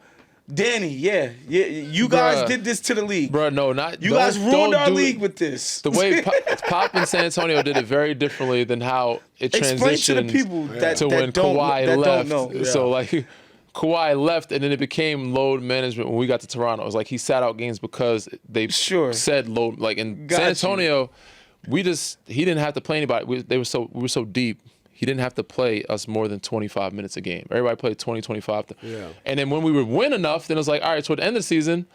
Danny, you guys did this to the league. Bro, no, not you guys ruined our do league with this. The way Pop in San Antonio did it very differently than how it Explain transitioned to the people that when don't, Kawhi that left. don't know. So like Kawhi left, and then it became load management when we got to Toronto. It was like he sat out games because they said load. Like in San Antonio, he didn't have to play anybody. We were so deep. He didn't have to play us more than 25 minutes a game. Everybody played 20, 25. Yeah. And then when we would win enough, then it was like, all right, toward the end of the season,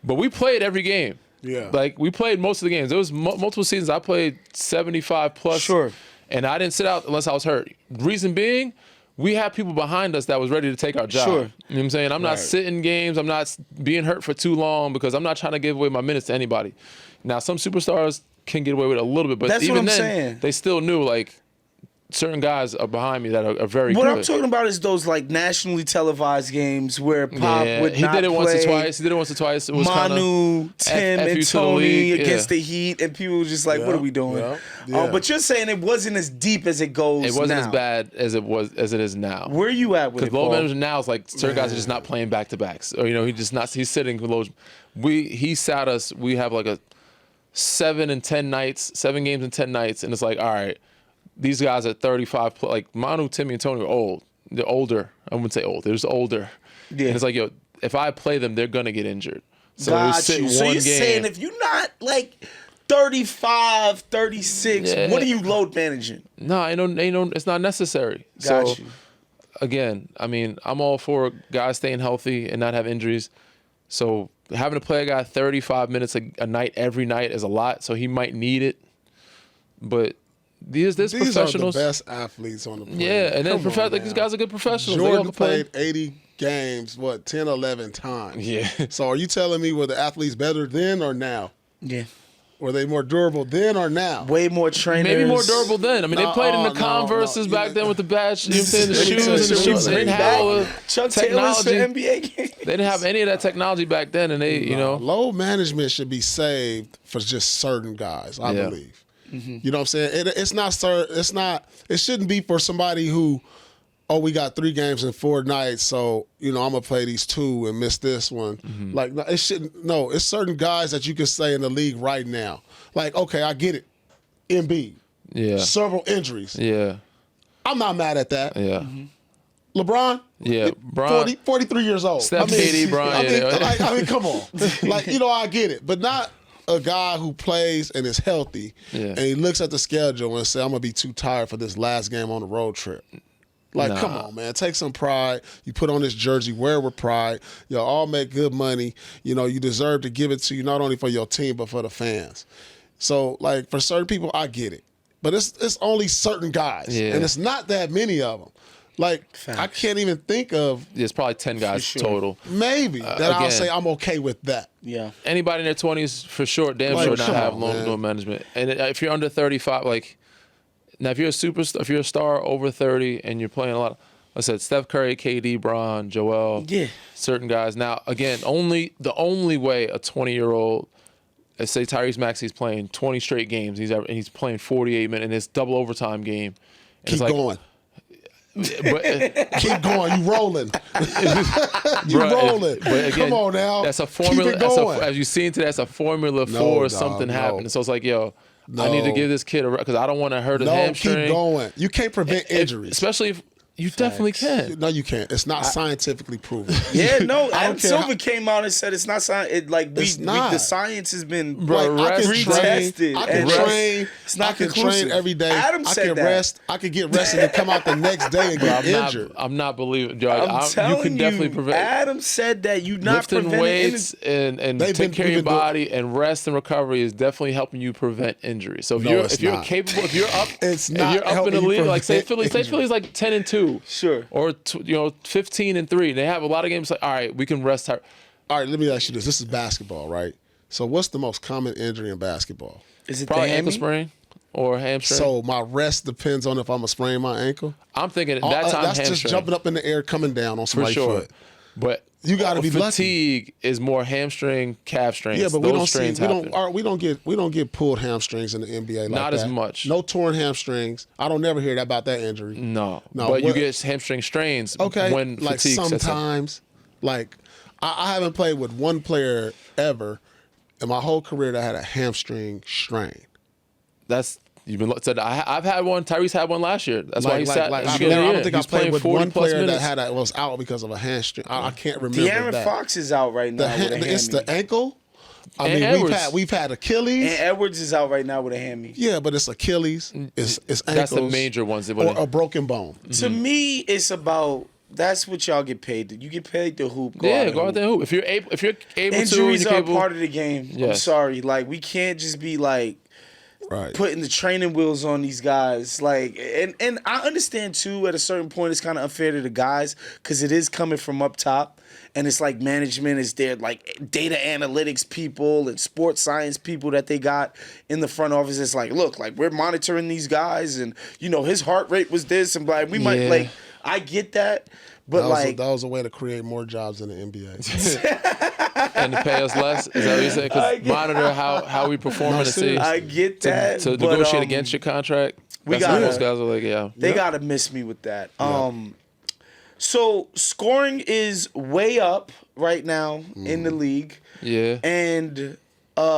but we played every game. Yeah. Like, we played most of the games. There was multiple seasons I played 75 plus. Sure. And I didn't sit out unless I was hurt. Reason being, we had people behind us that was ready to take our job. Sure. You know what I'm saying? I'm not sitting games. I'm not being hurt for too long because I'm not trying to give away my minutes to anybody. Now, some superstars can get away with it a little bit, but That's even what I'm then, saying. they still knew, like, certain guys are behind me that are very What good. I'm talking about is those like nationally televised games where Pop would he not did it once or play. twice. He did it once or twice. It was Manu, Tim, F you and to the Tony league, against yeah. the Heat, and people were just like, "What are we doing?" Yeah. But you're saying it wasn't as deep as it goes. It wasn't now. as bad as it is now. Where you at with it, Because low Paul? management now is like certain guys are just not playing back to backs, or he's sitting with low. He sat us. We have like a 7 games in 10 nights, and it's like, all right, these guys are 35. Like Manu, Timmy, and Tony are old. They're older. I wouldn't say old. They're just older. Yeah. And it's like, yo, if I play them, they're gonna get injured. So Got you. So you're saying if you're not like 35, 36, what are you load managing? No, it's not necessary. Got you. Again, I mean, I'm all for guys staying healthy and not have injuries. So having to play a guy 35 minutes a night every night is a lot. So he might need it. But these professionals are the best athletes on the planet. Yeah, and then like these guys are good professionals. Jordan played 80 games, 10, 11 times. Yeah. So are you telling me were the athletes better then or now? Yeah. Were they more durable then or now? Way more trainers. Maybe more durable then. I mean, they played in the Converses back then with the badge. You know what I'm saying? The shoes and the shoes. They didn't have all the Chuck Taylor's for technology. NBA games. They didn't have any of that technology back then, and they, Load management should be saved for just certain guys, I believe. Mm-hmm. You know what I'm saying? It shouldn't be for somebody who, we got 3 games in 4 nights, so, I'm going to play these 2 and miss this one. Mm-hmm. Like, no, it shouldn't. No, it's certain guys that you can say in the league right now. Like, okay, I get it. Embiid. Yeah. Several injuries. Yeah. I'm not mad at that. Yeah. Mm-hmm. LeBron? Yeah. Bron. 43 years old. Steph, KD, Bron. I mean, come on. Like, I get it. But not a guy who plays and is healthy and he looks at the schedule and says, I'm going to be too tired for this last game on the road trip. Like, come on, man. Take some pride. You put on this jersey, wear it with pride. Y'all all make good money. You deserve to give it to you not only for your team but for the fans. So, like, for certain people, I get it. But it's only certain guys. Yeah. And it's not that many of them. Like, I can't even think of... There's probably 10 guys total. Maybe. I'll say I'm okay with that. Yeah. Anybody in their 20s, for sure, damn sure not have load management. And if you're under 35, like... Now, if you're a superstar, if you're a star over 30 and you're playing a lot, I said Steph Curry, KD, Bron, Joel, certain guys. Now, again, the only way a 20-year-old, let's say Tyrese Maxey's playing 20 straight games, he's playing 48 minutes in this double overtime game. And Keep going. But keep going. You rolling. You rolling. But again, come on now. That's a formula. Keep it going. As you seen today, that's a formula for something happening. So it's like, yo, I need to give this kid because I don't want to hurt his hamstring. Keep going. You can't prevent injuries. Especially if you definitely can. No, you can't. It's not scientifically proven. Yeah, no. Adam Silver came out and said it's not science. The science has been retested. I can train. It's not I can conclusive. train every day. Adam said I can that. rest. I can get rested and come out the next day and get injured. I'm not believing. You telling can definitely prevent. Adam said that you not lifting preventing weights and taking care of your body and rest and recovery is definitely helping you prevent injury. So if you're capable, if you're up, it's if not you're up in the league, like say Philly's like 10-2, sure, or 15-3. They have a lot of games like, all right, we can rest. All right, let me ask you this. This is basketball, right? So what's the most common injury in basketball? Is it probably the ankle sprain or hamstring? So my rest depends on if I'm going to sprain my ankle? I'm thinking at that time that's hamstring. just jumping up in the air, coming down on somebody's foot. But you got to be fatigue lucky. is more hamstring, calf strains. Yeah, but those we don't get pulled hamstrings in the NBA like Not that. as much. No torn hamstrings. I don't never hear about that injury. No, but you get hamstring strains. When like fatigue sometimes, like I haven't played with one player ever in my whole career that had a hamstring strain. I've had one. Tyrese had one last year. That's why he sat. I don't think I played with one player that was out because of a hamstring. I can't remember De'Aaron that. Fox is out right now with a hammy. It's the ankle. We've had Achilles. And Edwards is out right now with a hammy. Yeah, but it's Achilles. It's ankles. That's the major ones. Or a broken bone. To me, it's about That's what y'all get paid. You get paid to hoop. Go out there and hoop. If you're able Injuries to, are part of the game. Yes. I'm sorry. Like, we can't just be like putting the training wheels on these guys. Like, and I understand too. At a certain point, it's kind of unfair to the guys because it is coming from up top, and it's like management is there, like data analytics people and sports science people that they got in the front office. It's like, look, like we're monitoring these guys, and his heart rate was this, and like we might like. I get that, but that was a way to create more jobs in the NBA. And to pay us less? Is that what you said? Because monitor how we perform in the season. I get that. To negotiate against your contract. Most guys are like, They gotta miss me with that. So scoring is way up right now in the league. Yeah. And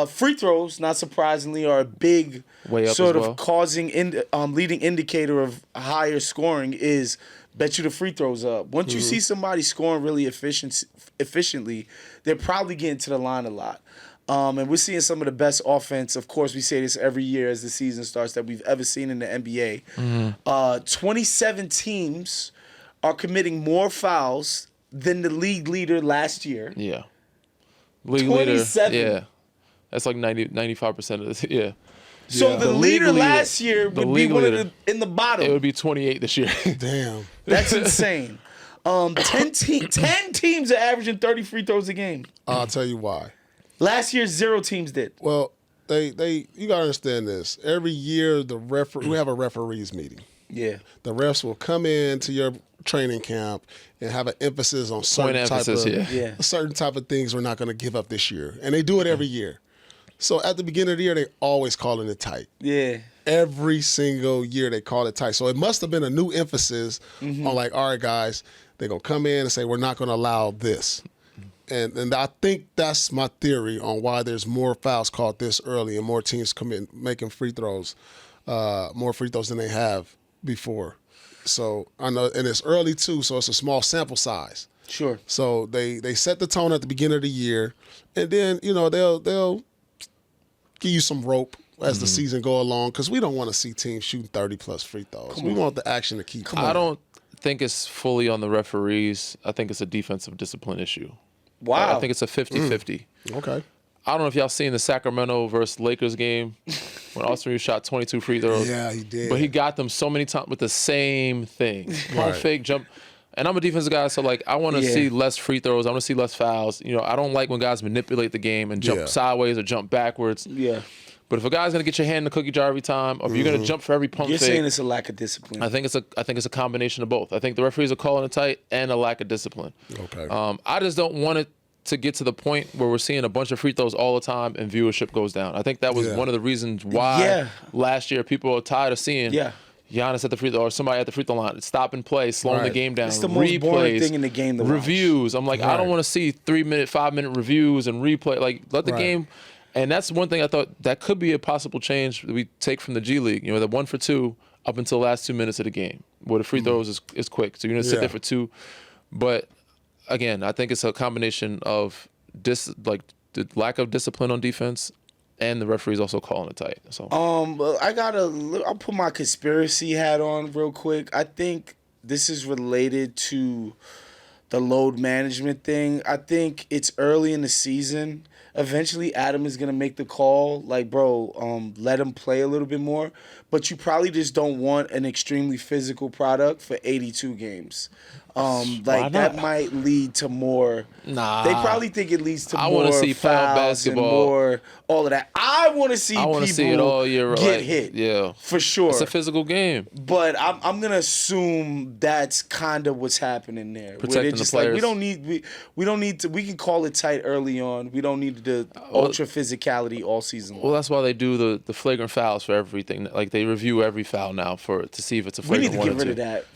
free throws, not surprisingly, are a big way up sort as of well. causing leading indicator of higher scoring is bet you the free throws up. Once you see somebody scoring really efficiently, they're probably getting to the line a lot. And we're seeing some of the best offense. Of course, we say this every year as the season starts that we've ever seen in the NBA. 27 teams are committing more fouls than the league leader last year. Yeah. League 27. leader. Yeah. That's like 95% of this. Yeah. So the leader last year would be one of in the bottom. It would be 28 this year. Damn. That's insane. 10 teams are averaging 30 free throws a game. I'll tell you why. Last year, 0 teams did. Well, you gotta understand this. Every year we have a referees meeting. Yeah. The refs will come in to your training camp and have an emphasis on certain type of things we're not going to give up this year. And they do it every year. So at the beginning of the year, they always calling it tight. Yeah. Every single year they call it tight. So it must have been a new emphasis on like, all right, guys, they're going to come in and say, we're not going to allow this. And I think that's my theory on why there's more fouls called this early and more teams making free throws, more free throws than they have before. So I know, and it's early too, so it's a small sample size. Sure. So they set the tone at the beginning of the year, and then they'll give you some rope as the season go along because we don't want to see teams shooting 30+ free throws. We want the action to keep coming. I don't think it's fully on the referees. I think it's a defensive discipline issue. Wow. I think it's a 50-50. Okay. I don't know if y'all seen the Sacramento versus Lakers game when Austin Reaves shot 22 free throws. Yeah, he did. But he got them so many times with the same thing. Pump fake, jump. And I'm a defensive guy, so like I want to see less free throws. I want to see less fouls. I don't like when guys manipulate the game and jump sideways or jump backwards. Yeah. But if a guy's gonna get your hand in the cookie jar every time, or if you're gonna jump for every pump You're fake, saying it's a lack of discipline. I think it's a combination of both. I think the referees are calling it tight and a lack of discipline. Okay. I just don't want it to get to the point where we're seeing a bunch of free throws all the time and viewership goes down. I think that was one of the reasons why last year people are tired of seeing Giannis at the free throw or somebody at the free throw line. Stop and play, slowing the game down. It's the most boring thing in the game to watch. Reviews. I'm like, I don't want to see 3-minute, 5-minute reviews and replay. Like, let the game. And that's one thing I thought that could be a possible change that we take from the G League. The 1 for 2 up until the last 2 minutes of the game, where the free throws is quick. So you're gonna sit there for 2. But again, I think it's a combination of the lack of discipline on defense and the referees also calling it tight. So I'll put my conspiracy hat on real quick. I think this is related to the load management thing. I think it's early in the season. Eventually, Adam is going to make the call, like, bro, let him play a little bit more. But you probably just don't want an extremely physical product for 82 games. That might lead to more. Nah. They probably think it leads to more want to see foul fouls and basketball. more all of that. I want to see people it all year, get hit. Yeah. For sure. It's a physical game. But I'm going to assume that's kind of what's happening there. Protecting just the players. Like, we don't need to, we can call it tight early on. We don't need the ultra physicality all season long. Well, that's why they do the flagrant fouls for everything. Like, they review every foul now to see if it's a flagrant We need to get rid of that.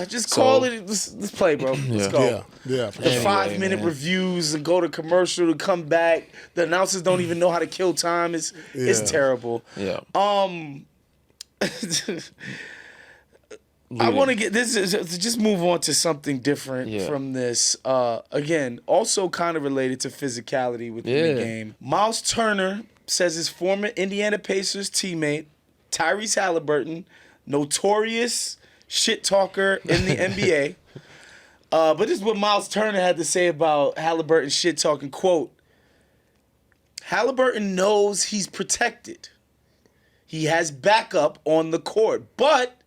Just call it. Let's play, bro. Let's go. Yeah. The 5-minute reviews and go to commercial to come back. The announcers don't even know how to kill time. It's terrible. Yeah. I want to get this to just move on to something different from this. Again, also kind of related to physicality within the game. Myles Turner says his former Indiana Pacers teammate Tyrese Haliburton, notorious shit talker in the NBA. But this is what Myles Turner had to say about Haliburton shit talking. Quote, Haliburton knows he's protected. He has backup on the court, but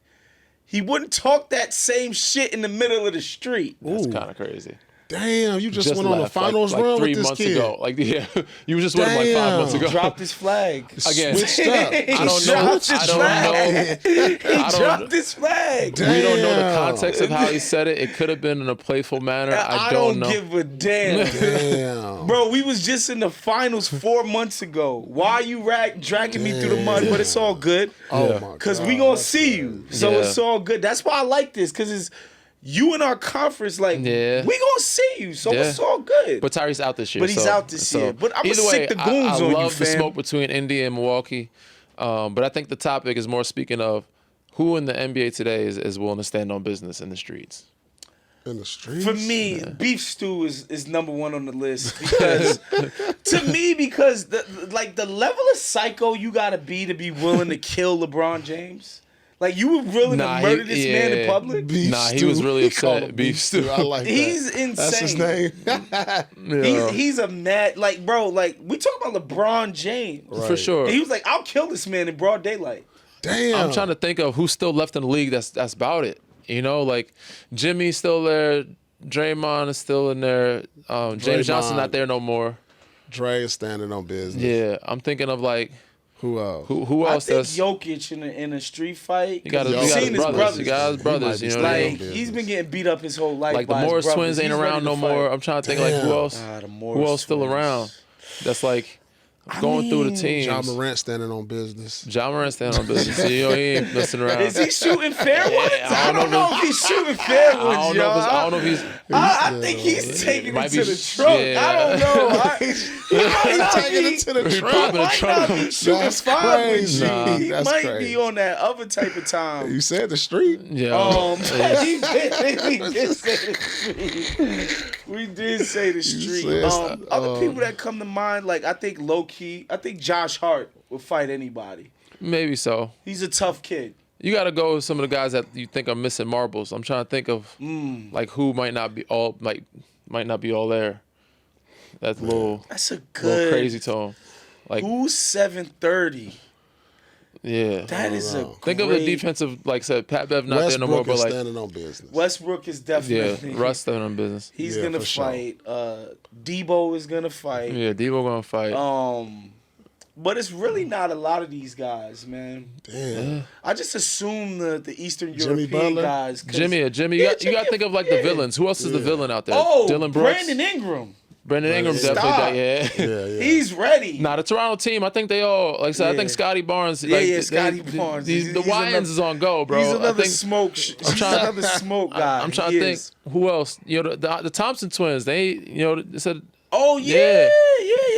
he wouldn't talk that same shit in the middle of the street. That's kind of crazy. Damn, you just went on the finals like run 3 with this months kid. ago. Like, yeah, you just went like 5 months ago. Dropped his flag. Again, Switched up. I don't know. He dropped his flag. We don't know the Damn. context of how he said it. It could have been in a playful manner. I don't don't know. give a damn. Damn. Bro, we was just in the finals 4 months ago. Why are you dragging me through the mud? But it's all good. Oh, my God. Because we going to see you. So Yeah. it's all good. That's why I like this. Because it's you in our conference. Like, Yeah. we going to see you. So Yeah. it's all good. But Tyrese out this year. But he's out this year. But I'ma either sick way, the goons I on you, love the fam. smoke between Indy and Milwaukee. But I think the topic is more speaking of who in the NBA today is willing to stand on business in the streets. In the streets? For me, beef stew is number one on the list because because the level of psycho you gotta be willing to kill LeBron James. Like, you were willing to murder this man in public? Beef He stew. was really He called upset. him Beef stew. I like that. He's insane. That's his name. Yeah. He's a mad, like, bro, like, we talk about LeBron James. For sure. And he was like, I'll kill this man in broad daylight. Damn. I'm trying to think of who's still left in the league that's about it. You know, like Jimmy's still there, Draymond is still in there, James Johnson's not there no more. Dre is standing on business. Yeah, I'm thinking of like Who else? who I else think that's Jokic in a street fight. he got his, Yo, he got seen his his brothers. He got his brothers. He You might know, be Like, business. he's been getting beat up his whole life. like the by his Morris brothers. twins ain't He's ready around to no fight. more. I'm trying to think like who Damn. else? The Who Morris else still twins. around? That's like going through the teams. John Morant standing on business. John Morant standing on business. He ain't messing around. Is he shooting fair ones? I I don't know if he's shooting fair I ones, don't know if it's, I don't know y'all. if he's. I think he's taking it Might to be the trunk. yeah. I don't know. He might not taking be- it to the He trunk. popping the might not trunk. be shooting That's five with crazy. you. Nah, He that's might crazy. be on that other type of time. You said the street? Yeah. He did say the street. We did say the street. said, Other people that come to mind, like, I think low key, I think Josh Hart will fight anybody. Maybe so. He's a tough kid. You got to go with some of the guys that you think are missing marbles. I'm trying to think of like who might not be all there. That's a little That's a little good. crazy to him. Like Who's 730? yeah. That is a Think of great- the defensive, like I said, Pat Bev not there no more, Westbrook but is like standing on business. Westbrook is yeah, definitely. Russ standing on business. He's Yeah, gonna for sure. fight. Debo is gonna fight. Yeah, Debo gonna fight. But it's really not a lot of these guys, man. Damn. I just assume the Eastern Jimmy European Butler? guys. 'cause- Jimmy. You got to think of like the villains. Who else is the villain out there? Oh, Dylan Brooks. Brandon Ingram. Brandon Ingram Stop. definitely. Yeah. Yeah. He's ready. Nah, the Toronto team, I think they all, like I said, I think Yeah. Scotty Barnes. Yeah, like, yeah, Scotty Barnes. The He's Wyans another- is on go, bro. He's I another think, smoke. He's trying- another smoke guy. I'm trying He to think is. who else. You know, the Thompson twins. They said Oh yeah,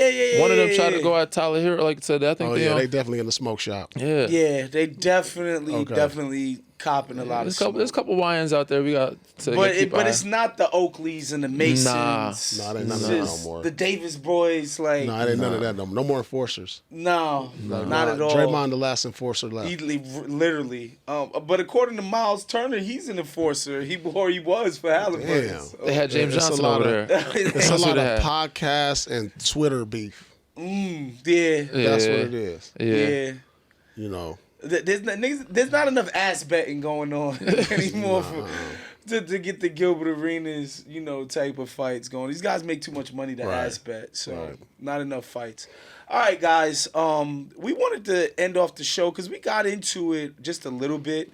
Yeah. yeah. one of them tried to go at Tyler Hero. Like I said, I think Oh, they. yeah, they definitely in the smoke shop. Yeah. Yeah, they definitely Okay. copping a lot of smoke. There's a couple Wyans out there. We got to But keep but eye. it's not the Oakleys and the Masons. Nah, they none It's of that no just more. The Davis boys, like No, it ain't none of that. No more enforcers. no, not at all. Draymond, the last enforcer left. He literally. But according to Myles Turner, he's an enforcer. He was for Haliburton. Damn. So- They had James It's a Johnson lot over of- there. It's a That's lot what they of had. podcasts and Twitter beef. yeah. That's Yeah. what it is. Yeah. You know. There's not enough ass betting going on anymore to get the Gilbert Arenas, type of fights going. These guys make too much money to Right. ass bet, so Right. not enough fights. All right, guys. We wanted to end off the show because we got into it just a little bit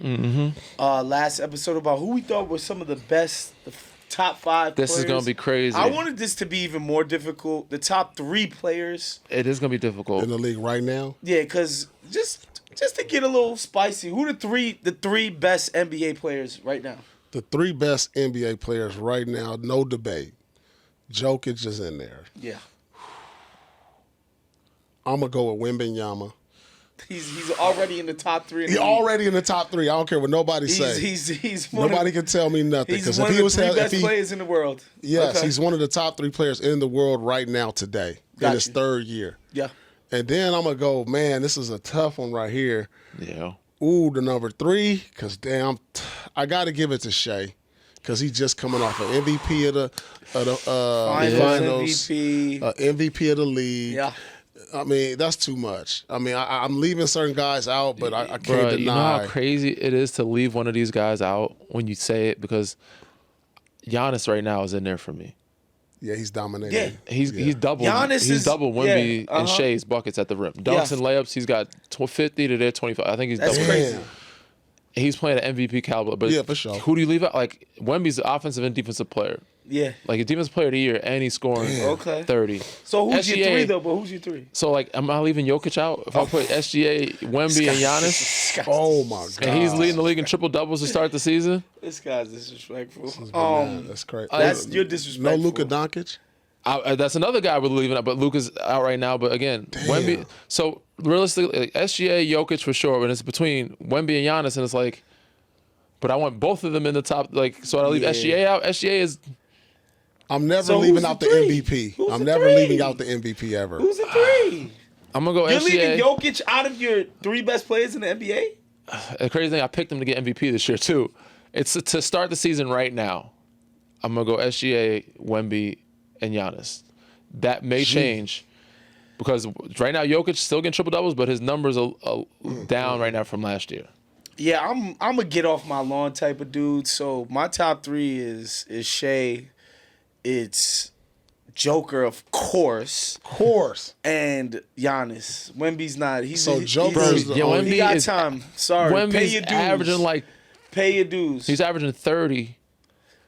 last episode about who we thought were some of the best, the top 5 This is players. gonna be crazy. I wanted this to be even more difficult. The top 3 players. It is gonna be difficult. In the league right now. Yeah, because just to get a little spicy, who the three best NBA players right now? The 3 best NBA players right now, no debate. Jokic is in there. Yeah. I'm going to go with Wembanyama. He's already in the top 3. He's already in the top 3. I don't care what nobody say. He's one Nobody of, can tell me nothing. he's Because one if of he the was 3 if best he, players in the world. yes, Okay. he's one of the top 3 players in the world right now today in Got his you. 3rd year. Yeah. And then I'm going to go, man, this is a tough one right here. Yeah. Ooh, the number 3, because damn, I got to give it to Shea because he's just coming off an MVP of the finals, MVP of the league. Yeah. I mean, that's too much. I mean, I'm leaving certain guys out, but I can't deny. You know how crazy it is to leave one of these guys out when you say it, because Giannis right now is in there for me. Yeah, he's dominating. Yeah. He's double. Giannis he's double Wemby and uh-huh. Shea's buckets at the rim. Dunks and layups. He's got 50 to their 25. I think he's That's double. crazy. He's playing at MVP caliber. But yeah, for sure. Who do you leave out? Like, Wemby's the offensive and defensive player. Yeah. Like, a defensive player of the year, and he's scoring 30. So who's SGA, your three, though? But who's your three? So, like, am I leaving Jokic out? If I put SGA, Wemby, and Giannis? Oh, my God. And he's leading the league in triple-doubles to start the season? This guy's disrespectful. That's crazy. You're disrespectful. No Luka Doncic? That's another guy we're leaving out, but Luka's out right now. But again, Wemby. So realistically, like, SGA, Jokic for sure, but it's between Wemby and Giannis, and it's like, but I want both of them in the top. Like, so I leave SGA out. SGA is. I'm never leaving out the MVP. I'm never leaving out the MVP ever. Who's the three? I'm gonna go You're SGA. leaving Jokic out of your three best players in the NBA? The crazy thing, I picked him to get MVP this year too. It's to start the season right now. I'm gonna go SGA, Wemby, and Giannis. That may change because right now Jokic still getting triple doubles, but his numbers are down right now from last year. Yeah, I'm a get off my lawn type of dude. So my top three is Shea, it's Joker, of course, and Giannis. Wemby's not. Joker's he got time. Sorry, Wemby's pay your dues. Pay your dues. He's averaging 30.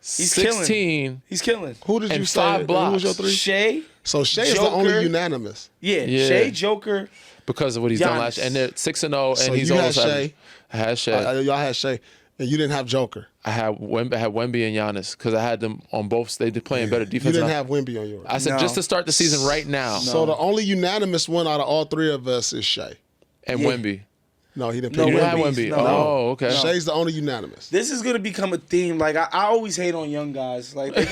He's 16. Killing. He's killing. Who did you and say? 5 blocks. Who was your three? Shea. So Shea is the only unanimous. Yeah, Shea, Joker. Because of what he's done last year. And they're 6-0, and So he's you had almost Shea. I had Shea. Y'all had Shea, and you didn't have Joker. I had Wemby and Giannis because I had them on both. They did playing better defense. You didn't have Wemby on yours. I said just to start the season right now. So the only unanimous one out of all three of us is Shea. And Wemby. No, he didn't No, pick You Wemby's- didn't have Wemby. no. Oh, okay. Shea's the only unanimous. This is gonna become a theme. Like I always hate on young guys. Like they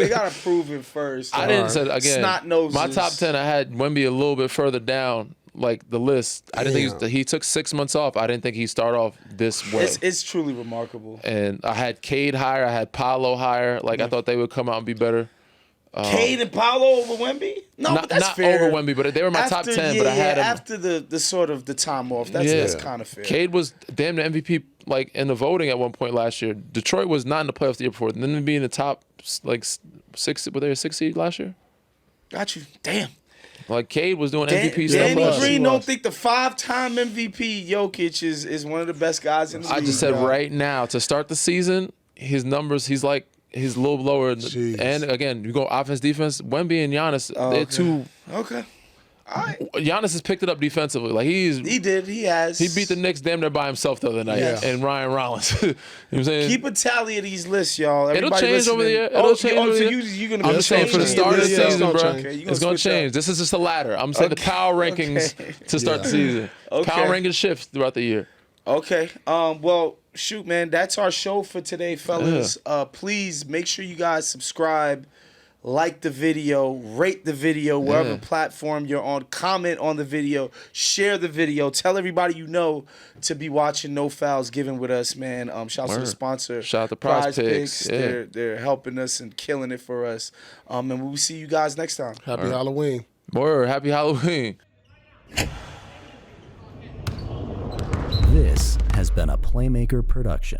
gotta prove it first. I didn't say again. Snot noses. My top 10, I had Wemby a little bit further down, like the list. I didn't think he took 6 months off. I didn't think he'd start off this way. It's truly remarkable. And I had Cade higher. I had Paolo higher. Like I thought they would come out and be better. Cade and Paolo over Wemby? No, but that's not fair. over Wemby, but they were my top 10. But I had him after the sort of the time off. That's kind of fair. Cade was damn the MVP like in the voting at one point last year. Detroit was not in the playoffs the year before. Then being in the top like 6, were they a 6 seed last year? Got you. Damn. Like Cade was doing MVP stuff. Danny last year. Green don't think the 5-time MVP Jokic is one of the best guys in the league. I just said dog. right now to start the season, his numbers he's a little lower. And again, you go offense, defense. Wemby and Giannis, they're two. Okay. All right. Giannis has picked it up defensively. Like He did. He has. He beat the Knicks damn near by himself the other night. Yeah. And Ryan Rollins. You know what I'm saying? Keep a tally of these lists, y'all. It'll Everybody change over the year. listening. It'll change over the so year. you're gonna be I'm just saying for the changing start of the it. season, bro. Okay, you It's gonna switch up. change. This is just a ladder. I'm saying the power rankings to start the season. Okay. Power rankings shift throughout the year. Okay. Well, shoot, man. That's our show for today, fellas. Please make sure you guys subscribe, like the video, rate the video, wherever platform you're on, comment on the video, share the video, tell everybody you know to be watching No Fouls Given with us, man. Shout out to the sponsor. Shout out to PrizePicks. Yeah. They're helping us and killing it for us. And we'll see you guys next time. Happy Halloween. Word. Happy Halloween. This has been a Playmaker production.